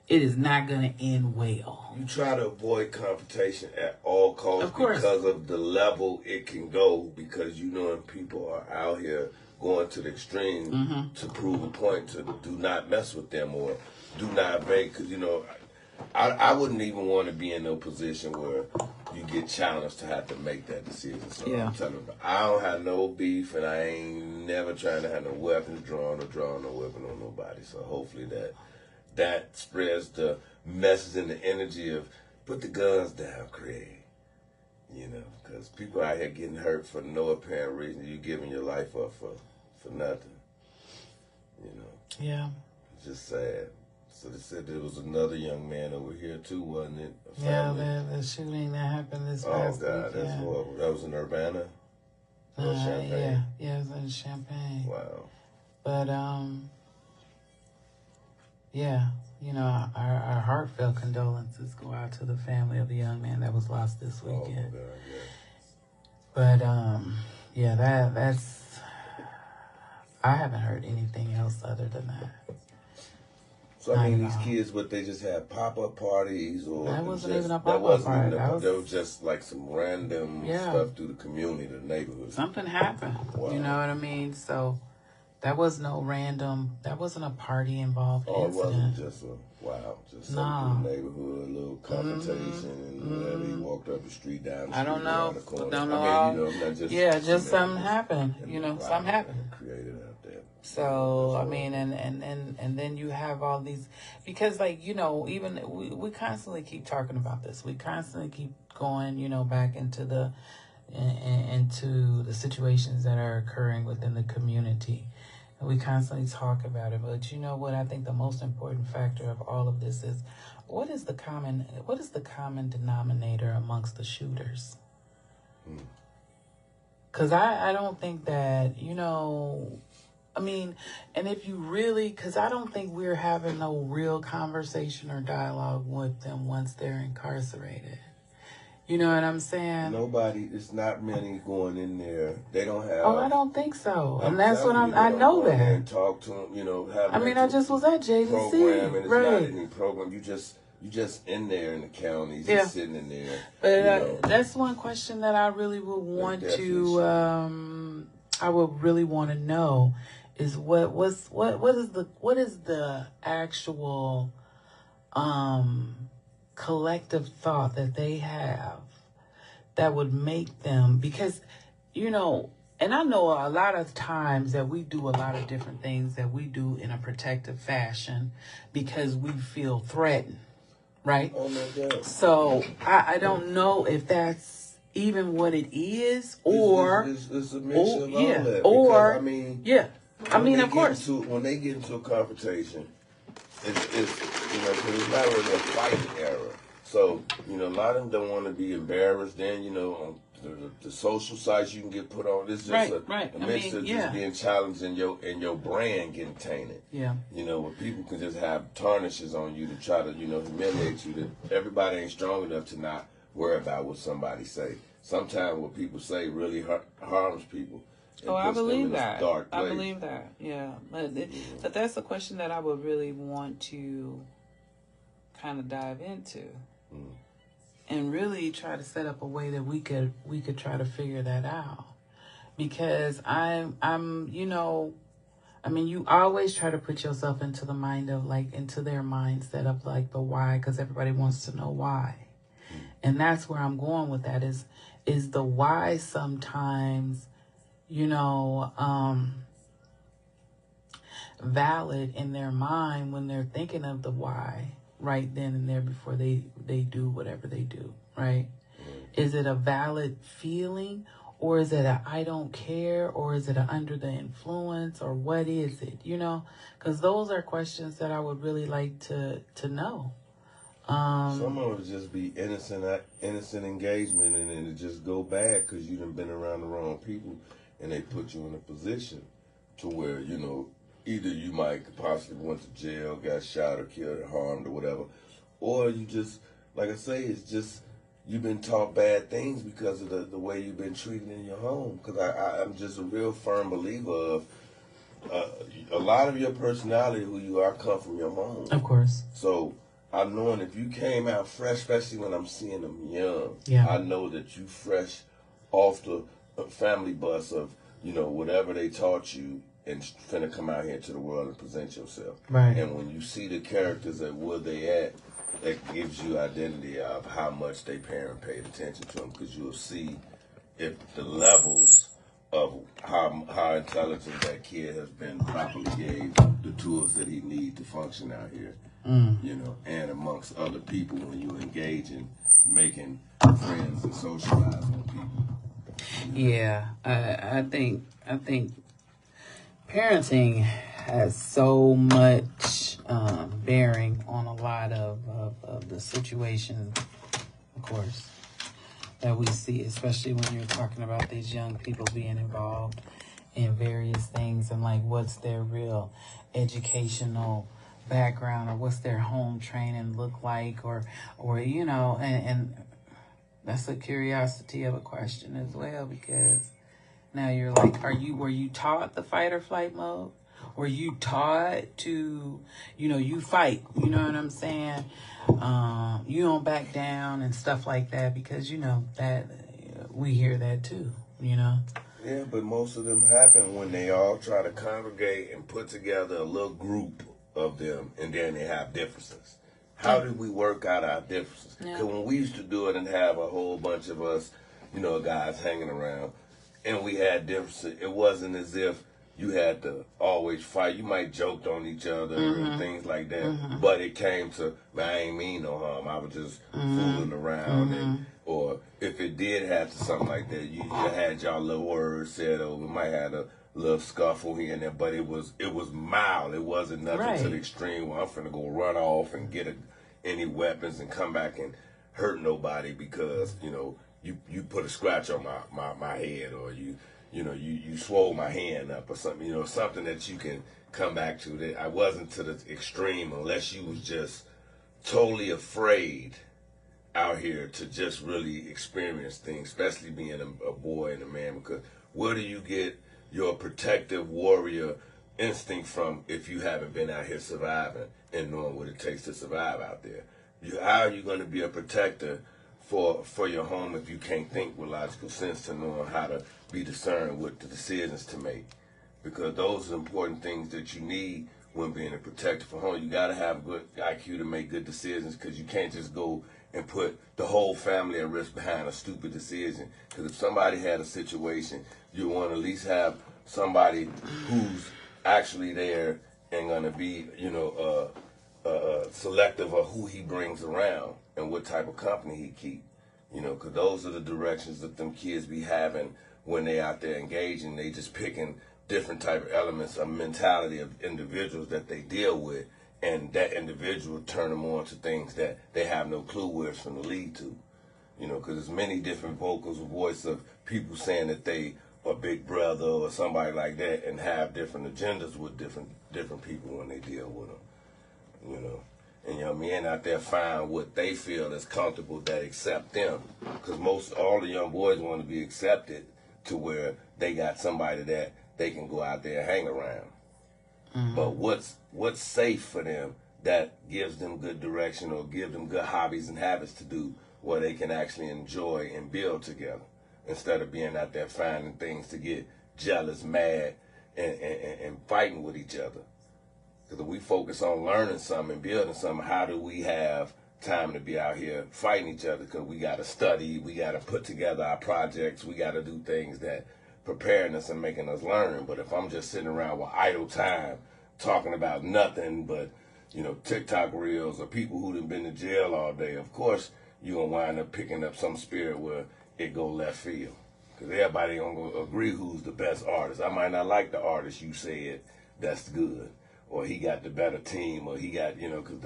it is not going to end well. You try to avoid confrontation at all costs, of course, because of the level it can go. Because you know, people are out here going to the extreme to prove a point to do not mess with them or do not break. Because you know, I wouldn't even want to be in no position where you get challenged to have to make that decision. So I'm telling you, I don't have no beef, and I ain't never trying to have no weapons drawn or draw no weapon on nobody. So hopefully that spreads the message and the energy of put the guns down, Craig. You know, because people out here getting hurt for no apparent reason. You giving your life up for nothing. You know. Yeah. It's just sad. So they said there was another young man over here too, wasn't it? Yeah, the shooting that happened this past week. Oh God, that's horrible. That was in Urbana. Champaign. Yeah, it was in Champaign. Wow. But yeah, you know, our heartfelt condolences go out to the family of the young man that was lost this weekend. Oh God, yeah. But yeah, that's I haven't heard anything else other than that. So I mean, these kids, what they just had pop-up parties, or that wasn't even a pop-up party. That was just like some random stuff through the community, the neighborhood. Something happened. Wow. You know what I mean? So that was no random. That wasn't a party involved incident. It wasn't just something through the neighborhood, a little confrontation, and whatever. He walked up the street down the street. I don't know. Don't know. Just something happened. You know, something happened. Created out there. So I mean, and then you have all these, because like, you know, even we constantly keep talking about this. We constantly keep going, you know, back into the situations that are occurring within the community. And we constantly talk about it. But you know what? I think the most important factor of all of this is what is the common denominator amongst the shooters? Because I don't think that, you know, I mean, and if you really, because I don't think we're having no real conversation or dialogue with them once they're incarcerated. You know what I'm saying? Nobody, it's not many going in there. They don't have. Oh, I don't think so. And that's what I know that. And talk to them, you know. I mean, I just was at JDC. Program, and it's not any program. You just in there in the county, just sitting in there. But that's one question that I really would want to. I would really want to know is what is the actual collective thought that they have that would make them, because and I know a lot of times that we do a lot of different things that we do in a protective fashion because we feel threatened, right? Oh my God. So I don't know if that's even what it is, or it's a mixture of all yeah, that. or Because, I mean, of course, when they get into a confrontation, it's 'cause it's not really a fighting era. So a lot of them don't want to be embarrassed. Then on the social sites you can get put on. It's just a mixture of just being challenged and your brand getting tainted. Yeah. Where people can just have tarnishes on you to try to humiliate you. That everybody ain't strong enough to not worry about what somebody say. Sometimes what people say really harms people. Oh, I believe that. I believe that. Yeah, but that's a question that I would really want to kind of dive into, and really try to set up a way that we could try to figure that out. Because I'm I mean, you always try to put yourself into the mind of into their mindset of the why, because everybody wants to know why, and that's where I'm going with that. Is the why sometimes valid in their mind when they're thinking of the why right then and there before they do whatever they do, right? Is it a valid feeling, or is it a I don't care, or is it a under the influence, or what is it, because those are questions that I would really like to know. Some of it just be innocent engagement, and then it just go bad because you done been around the wrong people, and they put you in a position to where either you might possibly went to jail, got shot or killed or harmed or whatever, or you just, like I say, it's just you've been taught bad things because of the way you've been treated in your home. Because I'm just a real firm believer of a lot of your personality, who you are, come from your home. Of course. So I'm knowing if you came out fresh, especially when I'm seeing them young, I know that you fresh off the family bus of, whatever they taught you, and finna come out here to the world and present yourself. Right. And when you see the characters at where they at, that gives you identity of how much they parent paid attention to them, because you'll see if the levels of how intelligent that kid has been properly gave the tools that he needs to function out here. And amongst other people when you engage in making friends and socializing with people. Yeah, I think parenting has so much bearing on a lot of the situations, of course, that we see, especially when you're talking about these young people being involved in various things, and what's their real educational background, or what's their home training look like, or and that's a curiosity of a question as well, because now you're were you taught the fight or flight mode? Were you taught to, you fight, you know what I'm saying? You don't back down and stuff like that, because that we hear that too, Yeah, but most of them happen when they all try to congregate and put together a little group of them, and then they have differences. How did we work out our differences? Because when we used to do it and have a whole bunch of us, guys hanging around, and we had differences, it wasn't as if you had to always fight. You might joked on each other and things like that, but it came to, man, I ain't mean no harm. I was just fooling around, or if it did have to something like that, you had y'all little words said, or we might have a little scuffle here and there, but it was mild. It wasn't nothing to the extreme where I'm finna go run off and get any weapons and come back and hurt nobody because you put a scratch on my head, or you swole my hand up or something. Something that you can come back to. That I wasn't to the extreme, unless you was just totally afraid out here to just really experience things, especially being a boy and a man. Because where do you get your protective warrior instinct from if you haven't been out here surviving and knowing what it takes to survive out there? How are you going to be a protector for your home if you can't think with logical sense to knowing how to be discerned with the decisions to make. Because those are important things that you need when being a protector for home. You got to have good IQ to make good decisions, because you can't just go and put the whole family at risk behind a stupid decision. Because if somebody had a situation, you want to at least have somebody who's actually there and going to be, selective of who he brings around and what type of company he keep. Because those are the directions that them kids be having when they out there engaging. They just picking different type of elements of mentality of individuals that they deal with, and that individual turn them on to things that they have no clue where it's going to lead to. Because there's many different vocals or voice of people saying that they are Big Brother or somebody like that, and have different agendas with different people when they deal with them. And young men out there find what they feel is comfortable that accept them, because all the young boys want to be accepted to where they got somebody that they can go out there and hang around. Mm-hmm. But what's safe for them that gives them good direction or give them good hobbies and habits to do where they can actually enjoy and build together, instead of being out there finding things to get jealous, mad, and fighting with each other. Because if we focus on learning something and building something, how do we have time to be out here fighting each other? Because we got to study, we got to put together our projects, we got to do things that preparing us and making us learn. But if I'm just sitting around with idle time talking about nothing but, TikTok reels or people who done been to jail all day, of course you're going to wind up picking up some spirit where it go left field. Because everybody ain't going to agree who's the best artist. I might not like the artist you said that's good, or he got the better team, or he got, because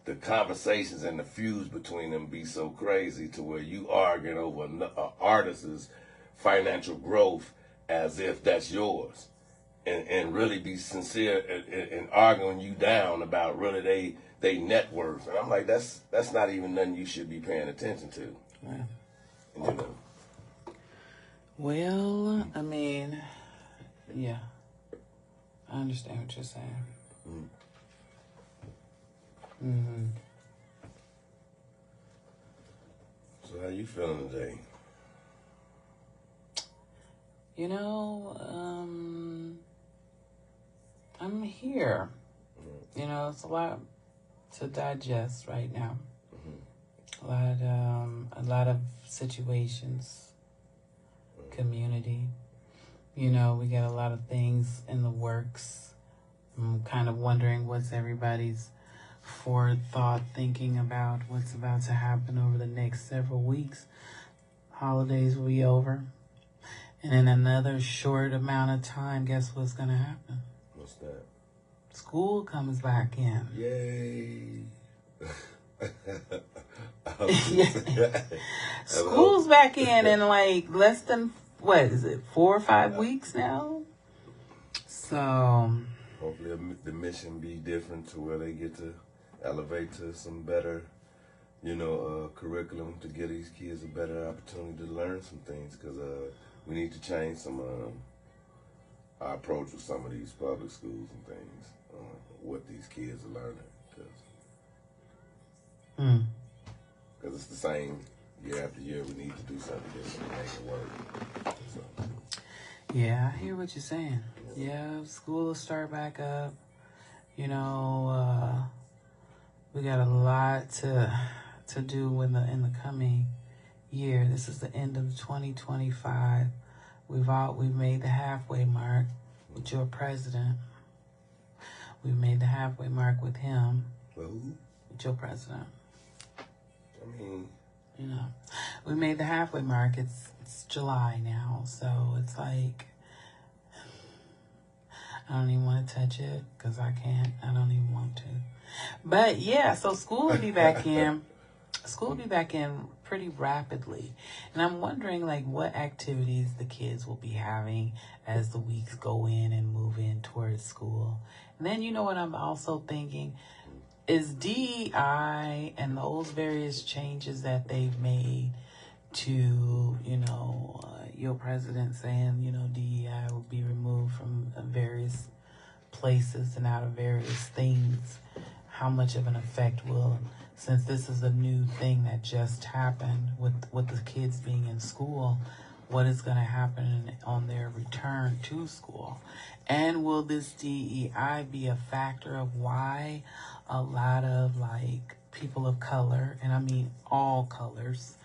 the conversations and the feuds between them be so crazy to where you arguing over an artist's financial growth as if that's yours, and really be sincere in arguing you down about really they net worth. And I'm like, that's not even nothing you should be paying attention to. Yeah. Well, I mean, yeah, I understand what you're saying. Mm-hmm. So how you feeling today? I'm here. It's a lot to digest right now. Mm-hmm. A lot of situations, community. We got a lot of things in the works. I'm kind of wondering what's everybody's forethought thinking about what's about to happen over the next several weeks. Holidays will be over. And in another short amount of time, guess what's going to happen? What's that? School comes back in. Yay. School's back in like less than, 4 or 5 weeks now? So hopefully the mission be different to where they get to elevate to some better, curriculum to give these kids a better opportunity to learn some things, because we need to change some our approach with some of these public schools and things, what these kids are learning, because it's the same year after year. We need to do something different to make it work. So. Yeah, I hear what you're saying. Yeah, school will start back up. We got a lot to do in the coming year. This is the end of 2025. We've made the halfway mark with your president. We've made the halfway mark with him. Who? With your president. I mean, we made the halfway mark. It's July now, so it's like I don't even want to touch it because I can't. I don't even want to. But yeah, so school will be back in. School will be back in pretty rapidly. And I'm wondering what activities the kids will be having as the weeks go in and move in towards school. And then what I'm also thinking is DEI and those various changes that they've made to, your president saying, DEI will be removed from various places and out of various things. how much of an effect will, since this is a new thing that just happened with the kids being in school, what is going to happen on their return to school? And will this DEI be a factor of why a lot of like people of color, and I mean all colors,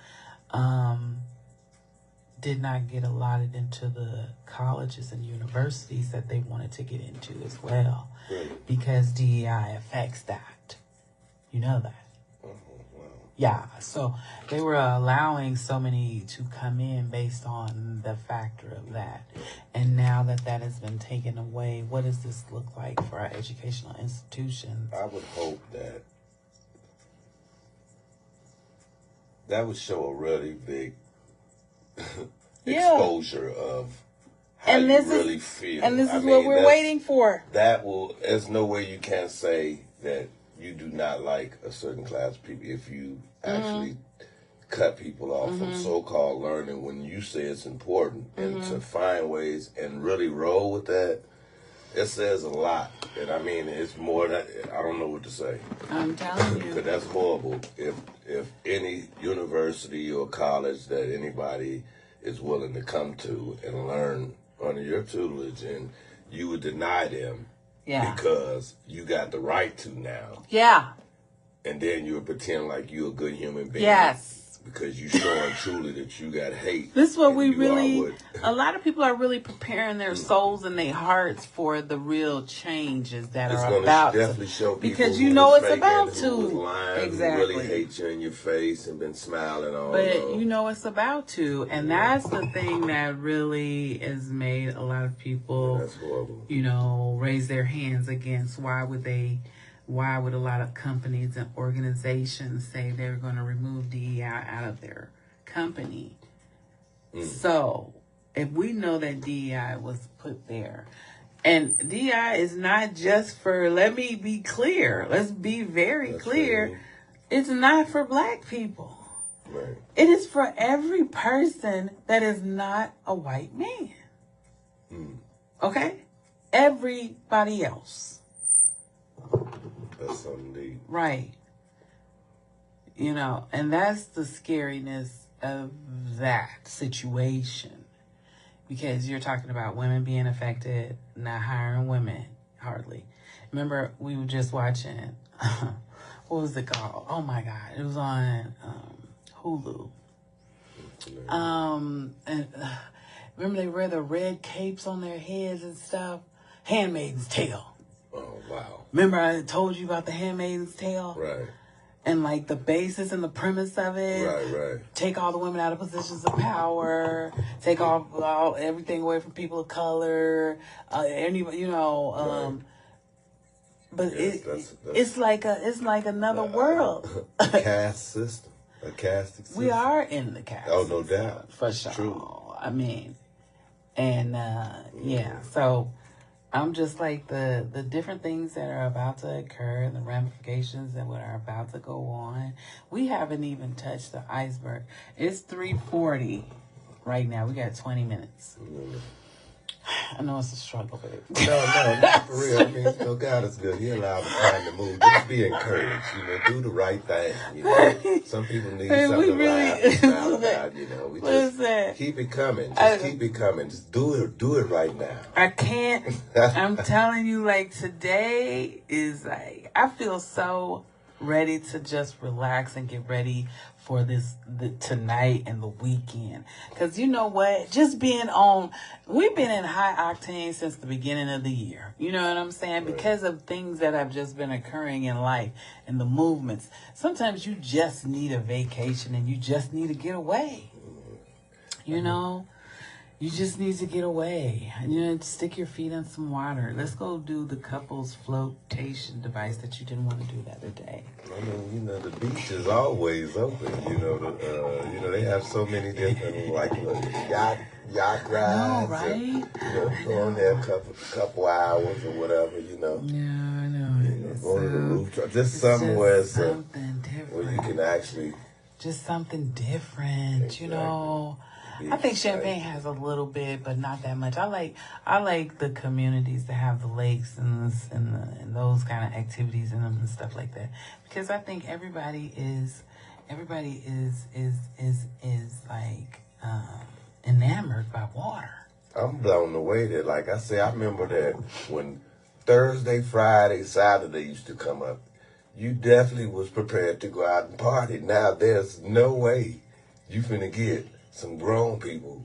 did not get allotted into the colleges and universities that they wanted to get into as well? Right. Because DEI affects that. You know that. Wow. Yeah, so they were allowing so many to come in based on the factor of that. And now that that has been taken away, what does this look like for our educational institutions? I would hope that would show a really big exposure of how And you this is- really feel. And this I is mean, what we're that's- waiting for. That will. There's no way you can say that you do not like a certain class of people if you actually cut people off from so-called learning when you say it's important, and to find ways and really roll with that. It says a lot, and I mean it's more than I don't know what to say. I'm telling Because you. that's horrible. If any university or college that anybody is willing to come to and learn under your tutelage, and you would deny them Yeah. because you got the right to now, Yeah. and then you would pretend like you're a good human being. Yes. Because you showing truly that you got hate. This is what and we you are really, what- a lot of people are really preparing their souls and their hearts for the real changes that It's are going about to to. definitely show people Because who you know was it's faking, about who to. was lying, Exactly. who really hate you in your face and been smiling all But along. you know it's about to. And that's the thing that really has made a lot of people, That's horrible. you know, raise their hands against why would a lot of companies and organizations say they're going to remove DEI out of their company? So if we know that DEI was put there, and DEI is not just for, let me be clear, let's be very That's clear, right. it's not for black people. Right. It is for every person that is not a white man. Okay? Everybody else. That's something deep. Right. You know, and that's the scariness of that situation. Because you're talking about women being affected, not hiring women, hardly. Remember, we were just watching, what was it called? Oh my God. It was on Hulu. And remember they wear the red capes on their heads and stuff? Handmaid's Tale. Oh, wow. Remember I told you about the Handmaid's Tale? Right. And like the basis and the premise of it. Right. Take all the women out of positions of power. Take all everything away from people of color. Anybody, you know. Right. But Yes, it's like another world. Caste system. A casting system. We are in the caste. Oh, no doubt. For sure. True. I mean, and yeah, so I'm just like the different things that are about to occur and the ramifications that are about to go on. We haven't even touched the iceberg. It's 3:40 right now. We got 20 minutes. I know it's a struggle, but No, not for real. I mean, you know, God is good. He allowed the time to move. Just be encouraged. You know, do the right thing. You know, some people need Hey, something we to really- laugh and smile about. You know, we What just is that? keep it coming. Just keep it coming. Just do it right now. I can't. I'm telling you, like today is like I feel so ready to just relax and get ready for the tonight and the weekend. Because you know what? Just being on, we've been in high octane since the beginning of the year. You know what I'm saying? Right. Because of things that have just been occurring in life and the movements. Sometimes you just need a vacation and you just need to get away. You know? You just need to get away. You know, stick your feet in some water. Let's go do the couples flotation device that you didn't want to do the other day. I mean, you know, the beach is always open. You know, they have so many different like yacht rides. right? And, you know, go on there a couple hours or whatever. You know, Yeah, I know. go to the rooftop. Just somewhere just something different. where you can actually. Just something different, you know. be I think like- Champaign has a little bit, but not that much. I like the communities that have the lakes and those kind of activities in them and stuff like that, because I think everybody is like enamored by water. I'm blown away that, like I say, I remember that when Thursday, Friday, Saturday used to come up, you definitely was prepared to go out and party. Now there's no way you finna get some grown people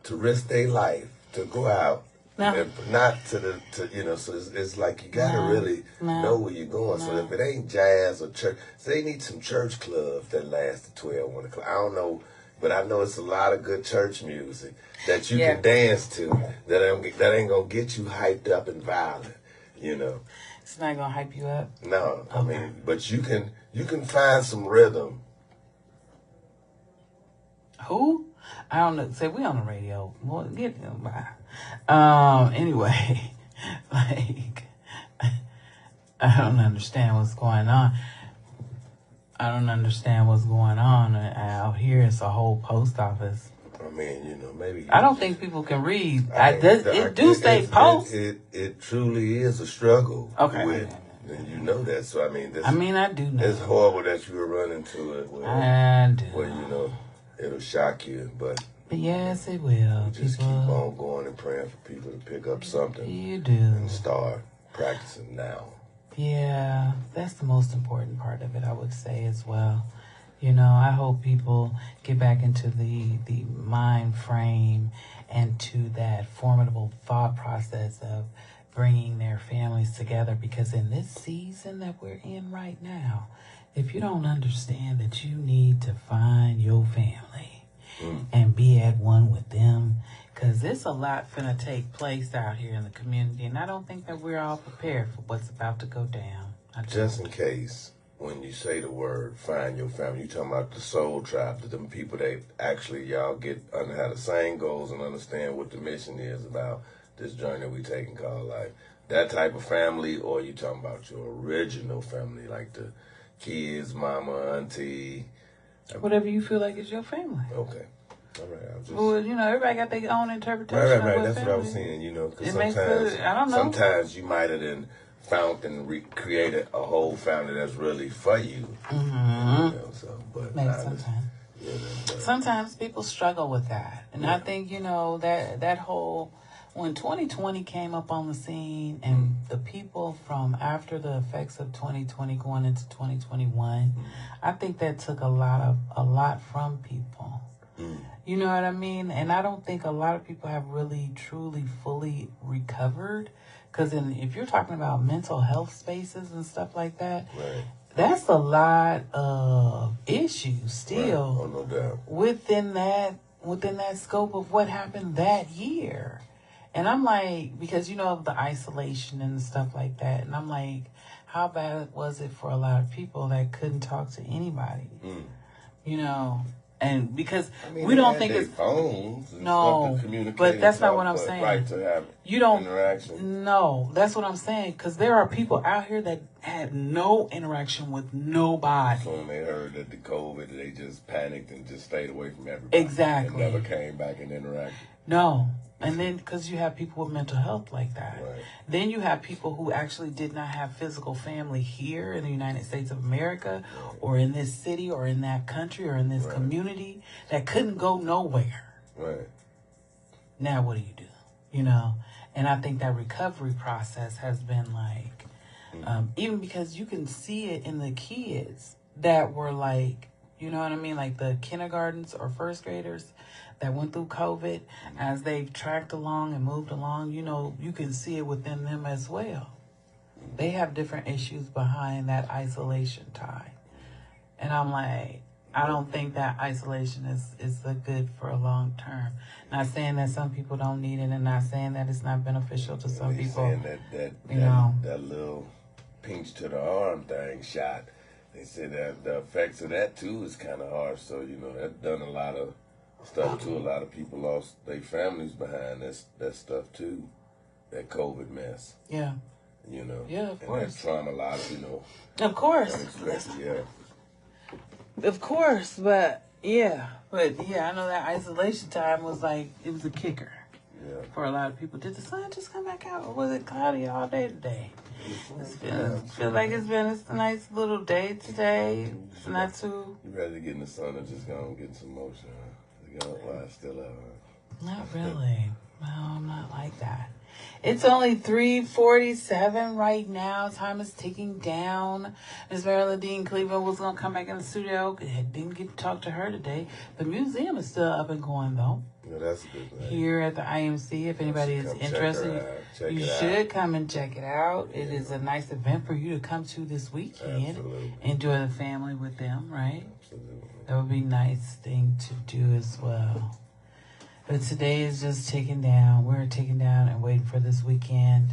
to risk their life to go out. No. And not to so it's like you gotta really know where you're going. So if it ain't jazz or church, so they need some church clubs that last to 12, 1 o'clock. I don't know, but I know it's a lot of good church music that you can dance to that ain't gonna get you hyped up and violent, you know. It's not gonna hype you up. No, I mean, but you can find some rhythm. Who? I don't know. Say we on the radio. Well, get them by. Anyway, like I don't understand what's going on. I don't understand what's going on out here. It's a whole post office. I mean, you know, maybe. I don't think people can read. It do say post. It truly is a struggle. Okay. And you know that. So I mean, I do know. It's horrible that you were running into it. I do. Well, you know, it'll shock you, but yes, it will. Just keep on going and praying for people to pick up something. You do. And start practicing now. Yeah, that's the most important part of it, I would say as well. You know, I hope people get back into the mind frame and to that formidable thought process of bringing their families together, because in this season that we're in right now, if you don't understand that you need to find your family and be at one with them, because there's a lot finna take place out here in the community, and I don't think that we're all prepared for what's about to go down. Just in case, when you say the word find your family, you talking about the soul tribe, them people that actually y'all get under have the same goals and understand what the mission is about this journey we taking called life. That type of family, or you talking about your original family, like the kids, mama, auntie? Whatever you feel like is your family. Okay. All right. Well, you know, everybody got their own interpretation. Right. Of That's family. what I was saying, you know, because I don't know. Sometimes you might have then found and created a whole family that's really for you. Mm-hmm. You know, so, but maybe sometimes. Sometimes people struggle with that. And I think, you know, that whole, when 2020 came up on the scene and the people from after the effects of 2020 going into 2021, I think that took a lot from people. You know what I mean? And I don't think a lot of people have really, truly, fully recovered. Because if you're talking about mental health spaces and stuff like that, that's a lot of issues still Oh, no doubt. within that scope of what happened that year. And I'm like, because you know of the isolation and stuff like that, and I'm like, how bad was it for a lot of people that couldn't talk to anybody? You know, and because we don't think it's phones and no, stuff to communicate, but that's not what I'm but saying. Right to have you don't interaction. No, that's what I'm saying. Because there are people out here that had no interaction with nobody. So when they heard that the COVID, they just panicked and just stayed away from everybody. Exactly. And never came back and interacted. No. And then because you have people with mental health like that. Right. Then you have people who actually did not have physical family here in the United States of America or in this city or in that country or in this community that couldn't go nowhere. Right. Now what do? You know? And I think that recovery process has been like, even because you can see it in the kids that were like, you know what I mean? Like the kindergartens or first graders that went through COVID, as they've tracked along and moved along, you know, you can see it within them as well. They have different issues behind that isolation time. And I'm like, I don't think that isolation is good for a long term. Not saying that some people don't need it, and not saying that it's not beneficial to some people. Saying that little pinch to the arm thing shot. They said that the effects of that too is kind of harsh. So you know that done a lot of stuff too. A lot of people lost their families behind that stuff too. That COVID mess. Yeah. You know. Yeah, of course. And that trauma, a lot of Of course. unexpected, yeah. Of course, but Yeah, but yeah, I know that isolation time was like, it was a kicker for a lot of people. Did the sun just come back out, or was it cloudy all day today? Feel like it's been a nice little day today. It's not too. You ready to get in the sun or just gonna get some motion? Huh? You gonna lie still out? Huh? Not really. No, I'm not like that. It's only 3:47 right now. Time is ticking down. Miss Marilyn Dean Cleveland was going to come back in the studio. Didn't get to talk to her today. The museum is still up and going, though. Yeah, that's a good thing. Here at the IMC, if anybody is interested, you should come and check it out. It is a nice event for you to come to this weekend. Absolutely. Enjoy the family with them, right? Absolutely. That would be a nice thing to do as well. But today is just ticking down. We're ticking down and waiting for this weekend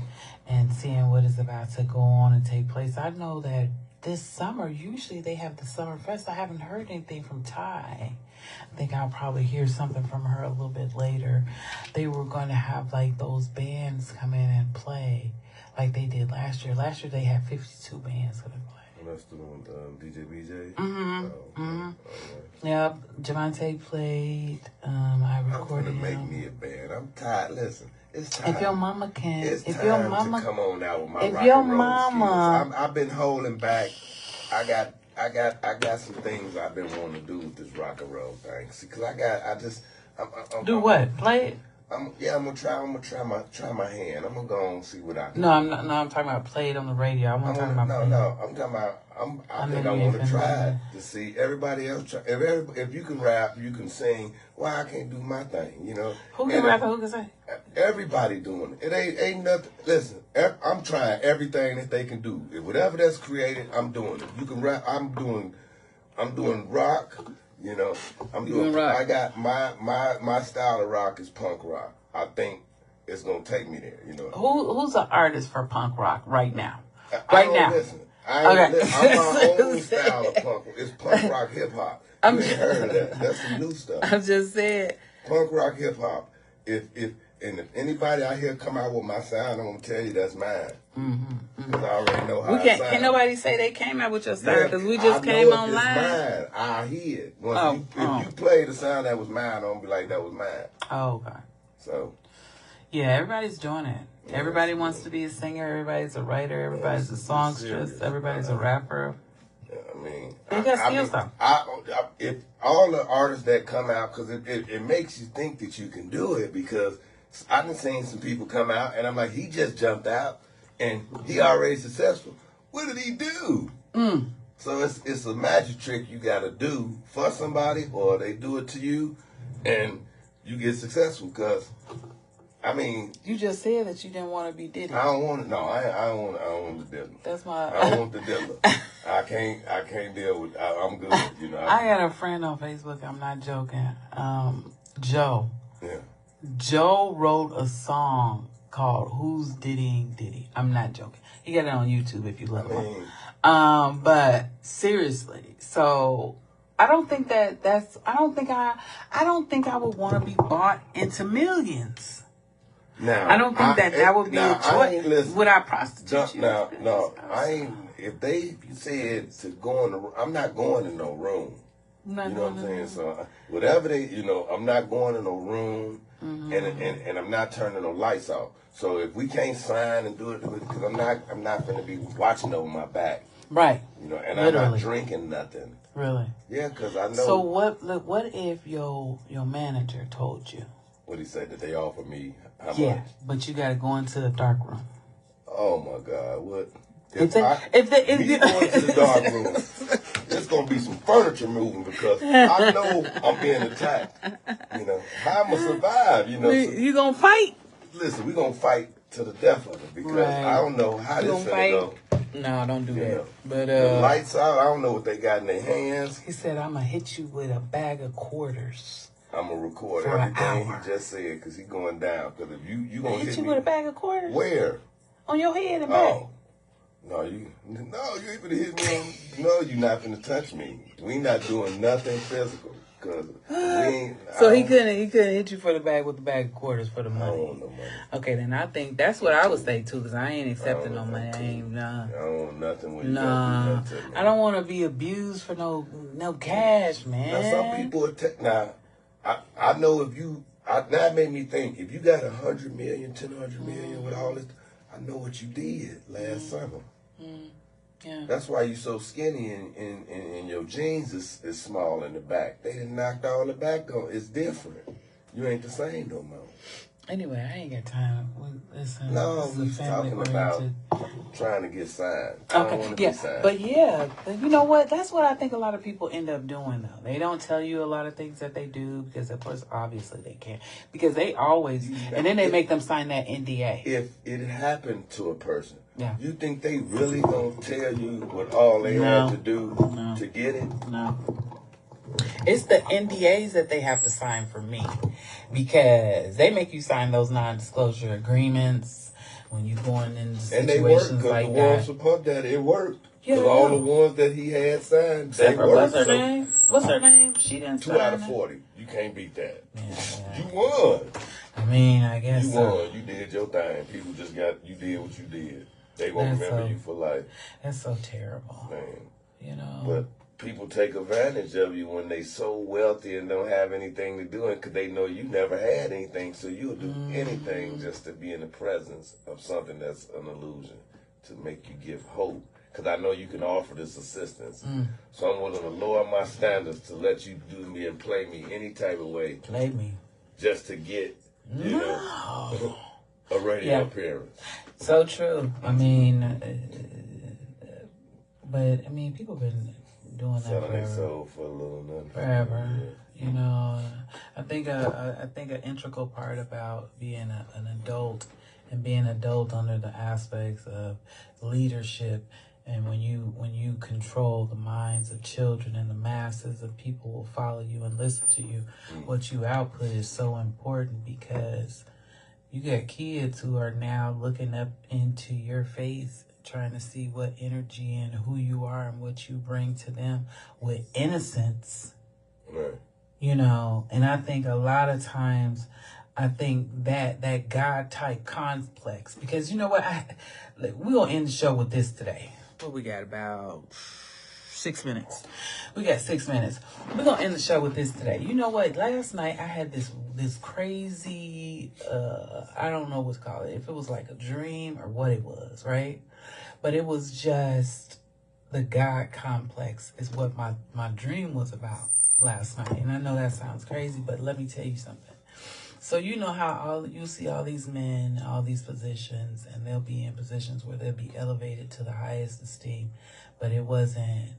and seeing what is about to go on and take place. I know that this summer, usually they have the Summer Fest. I haven't heard anything from Ty. I think I'll probably hear something from her a little bit later. They were going to have like those bands come in and play like they did last year. Last year they had 52 bands come and play. That's the one with DJ BJ? Mm-hmm. Oh, Mm-hmm. okay. Yep. Javante played. I recorded I'm gonna him. make me a band. I'm tired. Listen, it's time. If your mama can, It's if time your mama, to come on out with my if rock your and roll mama- skills. I've been holding back. I got some things I've been wanting to do with this rock and roll thing. See, cause I'm do what? Play it? I'm gonna try my hand. I'm gonna go and see what I can. No, I'm not. No, I'm talking about play it on the radio. I'm not talking about. I'm talking about. I think I want to try it to see everybody else. If you can rap, you can sing. Why I can't do my thing? You know. Who can rap and who can sing? Everybody doing it. It ain't nothing. Listen, I'm trying everything that they can do. If whatever that's created, I'm doing it. You can rap. I'm doing rock. You know, I'm doing rock. I got my style of rock is punk rock. I think it's gonna take me there. You know. Who's an artist for punk rock right now? Listen, I'm my own style of punk. It's punk rock hip hop. You ain't heard of that? That's some new stuff. I'm just saying. Punk rock hip hop. If anybody out here come out with my sound, I'm gonna tell you that's mine. Because I already know how. Can't nobody say they came out with your sound because we just came online. It's mine. I hear it. If you play the sound that was mine, I'm gonna be like that was mine. Oh, okay. So. Yeah, everybody's doing it. Everybody wants to be a singer. Everybody's a writer. Everybody's a songstress. Everybody's a rapper. I mean, you got skill stuff. If all the artists that come out, because it makes you think that you can do it, because I've been seeing some people come out and I'm like, he just jumped out and he already successful. What did he do? So it's a magic trick you got to do for somebody, or they do it to you and you get successful. Because I mean, you just said that you didn't want to be Diddy. I don't want it. No, I don't want the Diddy. That's my. I don't want the Diddy. I can't deal with. I'm good. You know. I got a friend on Facebook. I'm not joking. Joe. Yeah. Joe wrote a song called "Who's Diddying Diddy." I'm not joking. You got it on YouTube if you look it up. But seriously, so I don't think that's. I don't think I would want to be bought into millions. Now, I don't think that would be a choice. Would I prostitute you? No, I ain't. If they said to go in the, I'm not going in no room. You know what I'm saying? So whatever they, I'm not going in no room, and I'm not turning no lights off. So if we can't sign and do it, because I'm not going to be watching over my back. Right. And literally. I'm not drinking nothing. Really? Yeah, because I know. So what if your manager told you? What he said, that they offer me how much? Yeah, but you got to go into the dark room. Oh my God! What? If me going to the dark room, there's gonna be some furniture moving because I know I'm being attacked. How I'm gonna survive? You gonna fight? Listen, we gonna fight to the death of it because I don't know how this gonna go. No, don't do that. But the lights out. I don't know what they got in their hands. He said, "I'm gonna hit you with a bag of quarters." I'm gonna record everything he just said because he's going down. Because if you gonna hit you me with a bag of quarters, where? On your head and back. No, you ain't gonna hit me. No, you're not gonna touch me. We not doing nothing physical. Cause we ain't. So he couldn't hit you for the bag with the bag of quarters for the I money. don't want no money. Okay, then I think that's what I would say too, because I ain't accepting no I money. I ain't I don't want nothing when you don't nah. do nothing to me. I don't want to be abused for no cash, man. Now some people now. I know if you. That made me think. If you got 100 million, 100 million with all this, I know what you did last summer. Yeah. That's why you so skinny and your jeans is small in the back. They done knocked all the back on. It's different. You ain't the same no more. Anyway, I ain't got time. Listen, No, this is we a family talking about oriented. trying to get signed. I don't want to yeah, be signed. but yeah, you know what? That's what I think a lot of people end up doing, though. They don't tell you a lot of things that they do because, of course, obviously they can't. Because they always, and then they make them sign that NDA. If it happened to a person, Yeah. you think they really gonna tell you what all they had to do to get it? No. It's the NDAs that they have to sign for me, because they make you sign those non-disclosure agreements when you going into situations and they work, like the that. ones support that, it worked. Yeah, Because all the ones that he had signed, Except they for worked. what's her name? What's her name? She didn't 2 sign out of it. 40. You can't beat that. Yeah. You won. I mean, I guess You so. won. You did your thing. People just you did what you did. They gonna That's remember so- you for life. That's so terrible. Man. You know. But people take advantage of you when they so wealthy and don't have anything to do, because they know you never had anything, so you'll do anything just to be in the presence of something that's an illusion, to make you give hope. Because I know you can offer this assistance. So I'm willing to lower my standards to let you do me and play me any type of way, Play me. just to get, you know, a radio appearance. So true. I mean, but I mean, people been doing that Selling their forever. soul for a little nothing. Forever. Yeah. You know, I think an integral part about being an adult and being adult under the aspects of leadership, and when you control the minds of children and the masses of people will follow you and listen to you, what you output is so important, because you got kids who are now looking up into your face, trying to see what energy and who you are and what you bring to them with innocence. Right. You know, and I think a lot of times, I think that God type complex, because you know what, we're gonna end the show with this today. What we got, about 6 minutes? We got 6 minutes. We're gonna end the show with this today. You know what? Last night I had this crazy, I don't know what's called it, if it was like a dream or what it was, right? But it was just the God complex is what my dream was about last night. And I know that sounds crazy, but let me tell you something. So you know how you see all these men, all these positions, and they'll be in positions where they'll be elevated to the highest esteem, but it wasn't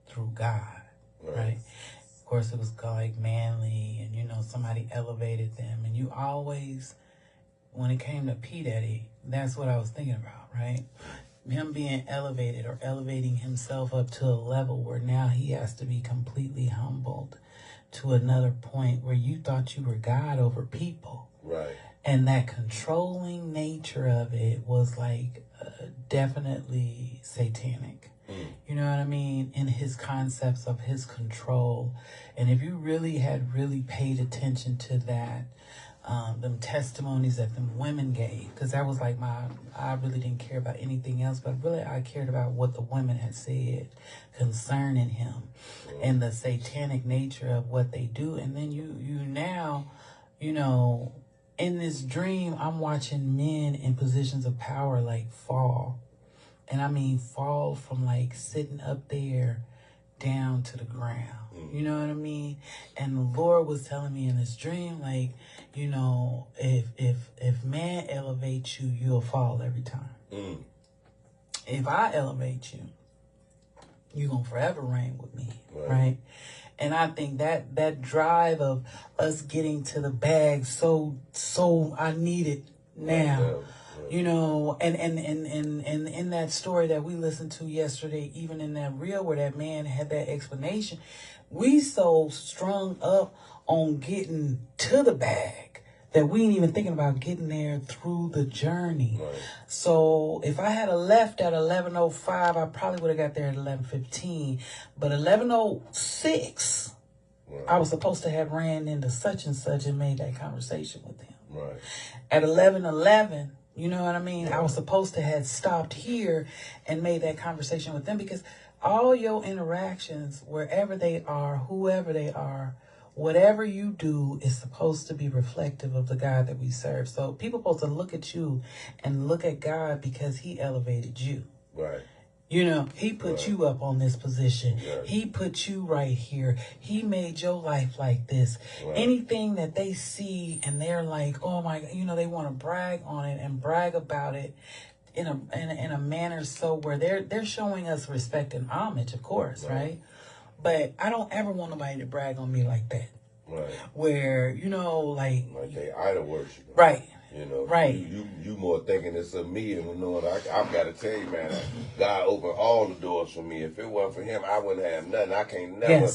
through God, right? Of course, it was like manly, and you know, somebody elevated them, and you always, when it came to P. Diddy, that's what I was thinking about, right? Him being elevated or elevating himself up to a level where now he has to be completely humbled to another point where you thought you were God over people. Right. And that controlling nature of it was like definitely satanic. You know what I mean? In his concepts of his control. And if you really had paid attention to that, them testimonies that them women gave, because that was like I really didn't care about anything else, but really I cared about what the women had said concerning him and the satanic nature of what they do. And then you now, you know, in this dream, I'm watching men in positions of power like fall. And I mean fall from like sitting up there down to the ground. You know what I mean? And the Lord was telling me in this dream, like, you know, if man elevates you, you'll fall every time. If I elevate you, you're going to forever reign with me, right? And I think that drive of us getting to the bag so I need it now. You know, and in that story that we listened to yesterday, even in that reel where that man had that explanation, we so strung up on getting to the bag that we ain't even thinking about getting there through the journey. Right. So if I had left at 11:05, I probably would have got there at 11:15. But 11:06, Right. I was supposed to have ran into such and such and made that conversation with them. Right. At 11:11, you know what I mean? Right. I was supposed to have stopped here and made that conversation with them, because all your interactions, wherever they are, whoever they are, whatever you do is supposed to be reflective of the God that we serve. So people supposed to look at you and look at God because he elevated you. Right. You know, he put you up on this position. Right. He put you right here. He made your life like this. Right. Anything that they see and they're like, oh my, you know, they want to brag on it and brag about it in a manner so where they're showing us respect and homage, of course, right? But I don't ever want nobody to brag on me like that. Right. Where, you know, like they idol worship. Right. You know, right. You more thinking it's of me, and knowing I've got to tell you, man, God opened all the doors for me. If it wasn't for him, I wouldn't have nothing. I can't never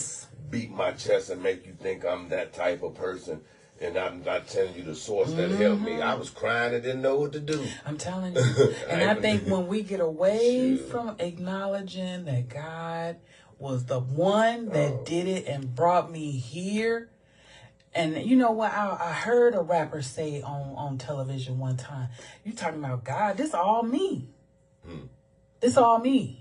beat my chest and make you think I'm that type of person. And I'm not telling you the source that helped me. I was crying and didn't know what to do. I'm telling you. And I think when we get away from acknowledging that God was the one that did it and brought me here. And you know what? I heard a rapper say on television one time, you talking about God, this all me. This all me.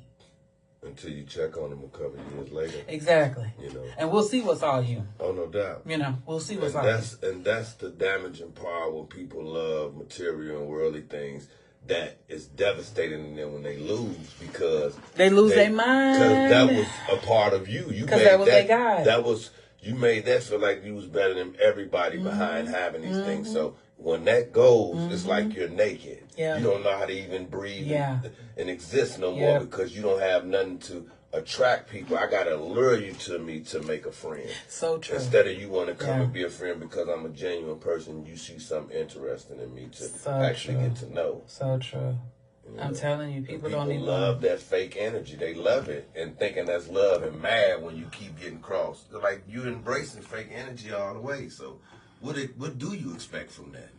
Until you check on him a couple of years later. Exactly. You know. And we'll see what's all you. Oh, no doubt. You know, we'll see what's all you. And that's the damaging part when people love material and worldly things. That is devastating to them when they lose, because they lose their mind. Because that was a part of you. Because that was their God. That was, you made that feel like you was better than everybody behind having these things. So when that goes, it's like you're naked. Yeah. You don't know how to even breathe and exist no more, because you don't have nothing to attract people. I gotta lure you to me to make a friend. So true. Instead of you want to come and be a friend because I'm a genuine person, you see something interesting in me to actually get to know. So true. You know? I'm telling you, people don't even love that fake energy. They love it and thinking that's love, and mad when you keep getting crossed. Like, you embracing fake energy all the way. So what do you expect from that?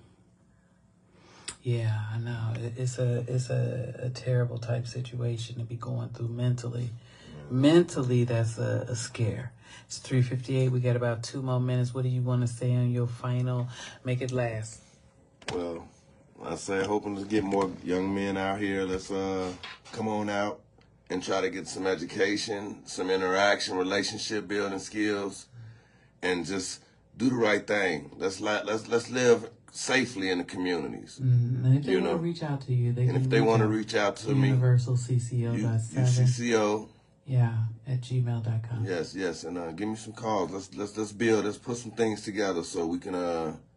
Yeah, I know. It's a terrible type situation to be going through mentally. Mentally, that's a scare. It's 3:58. We got about 2 more minutes. What do you want to say on your final? Make it last. Well, I say hoping to get more young men out here. Let's come on out and try to get some education, some interaction, relationship building skills, and just do the right thing. Let's live safely in the communities. And if they want to reach out to you, they if they want to reach out to me, universalcco.7. UCCO. Yeah, at gmail.com. Yes, and give me some calls. Let's build. Let's put some things together so we can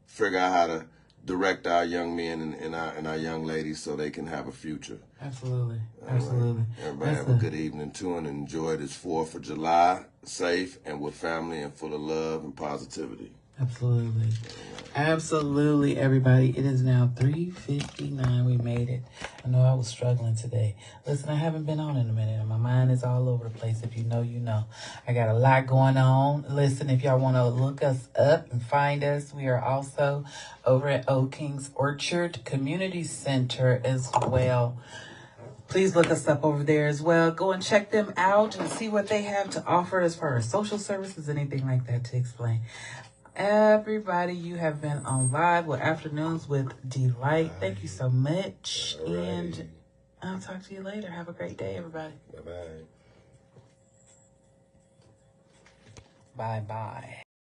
figure out how to direct our young men and our young ladies so they can have a future. Absolutely. Right. Everybody have a good evening too, and enjoy this 4th of July safe and with family and full of love and positivity. Absolutely. Absolutely, everybody. It is now 3:59. We made it. I know I was struggling today. Listen, I haven't been on in a minute, and my mind is all over the place. If you know, you know. I got a lot going on. Listen, if y'all want to look us up and find us, we are also over at Old Kings Orchard Community Center as well. Please look us up over there as well. Go and check them out and see what they have to offer as far as social services, anything like that to explain. Everybody, you have been on Live with Afternoons with Delight. Thank you so much. Right. And I'll talk to you later. Have a great day, everybody. Bye-bye. Bye-bye.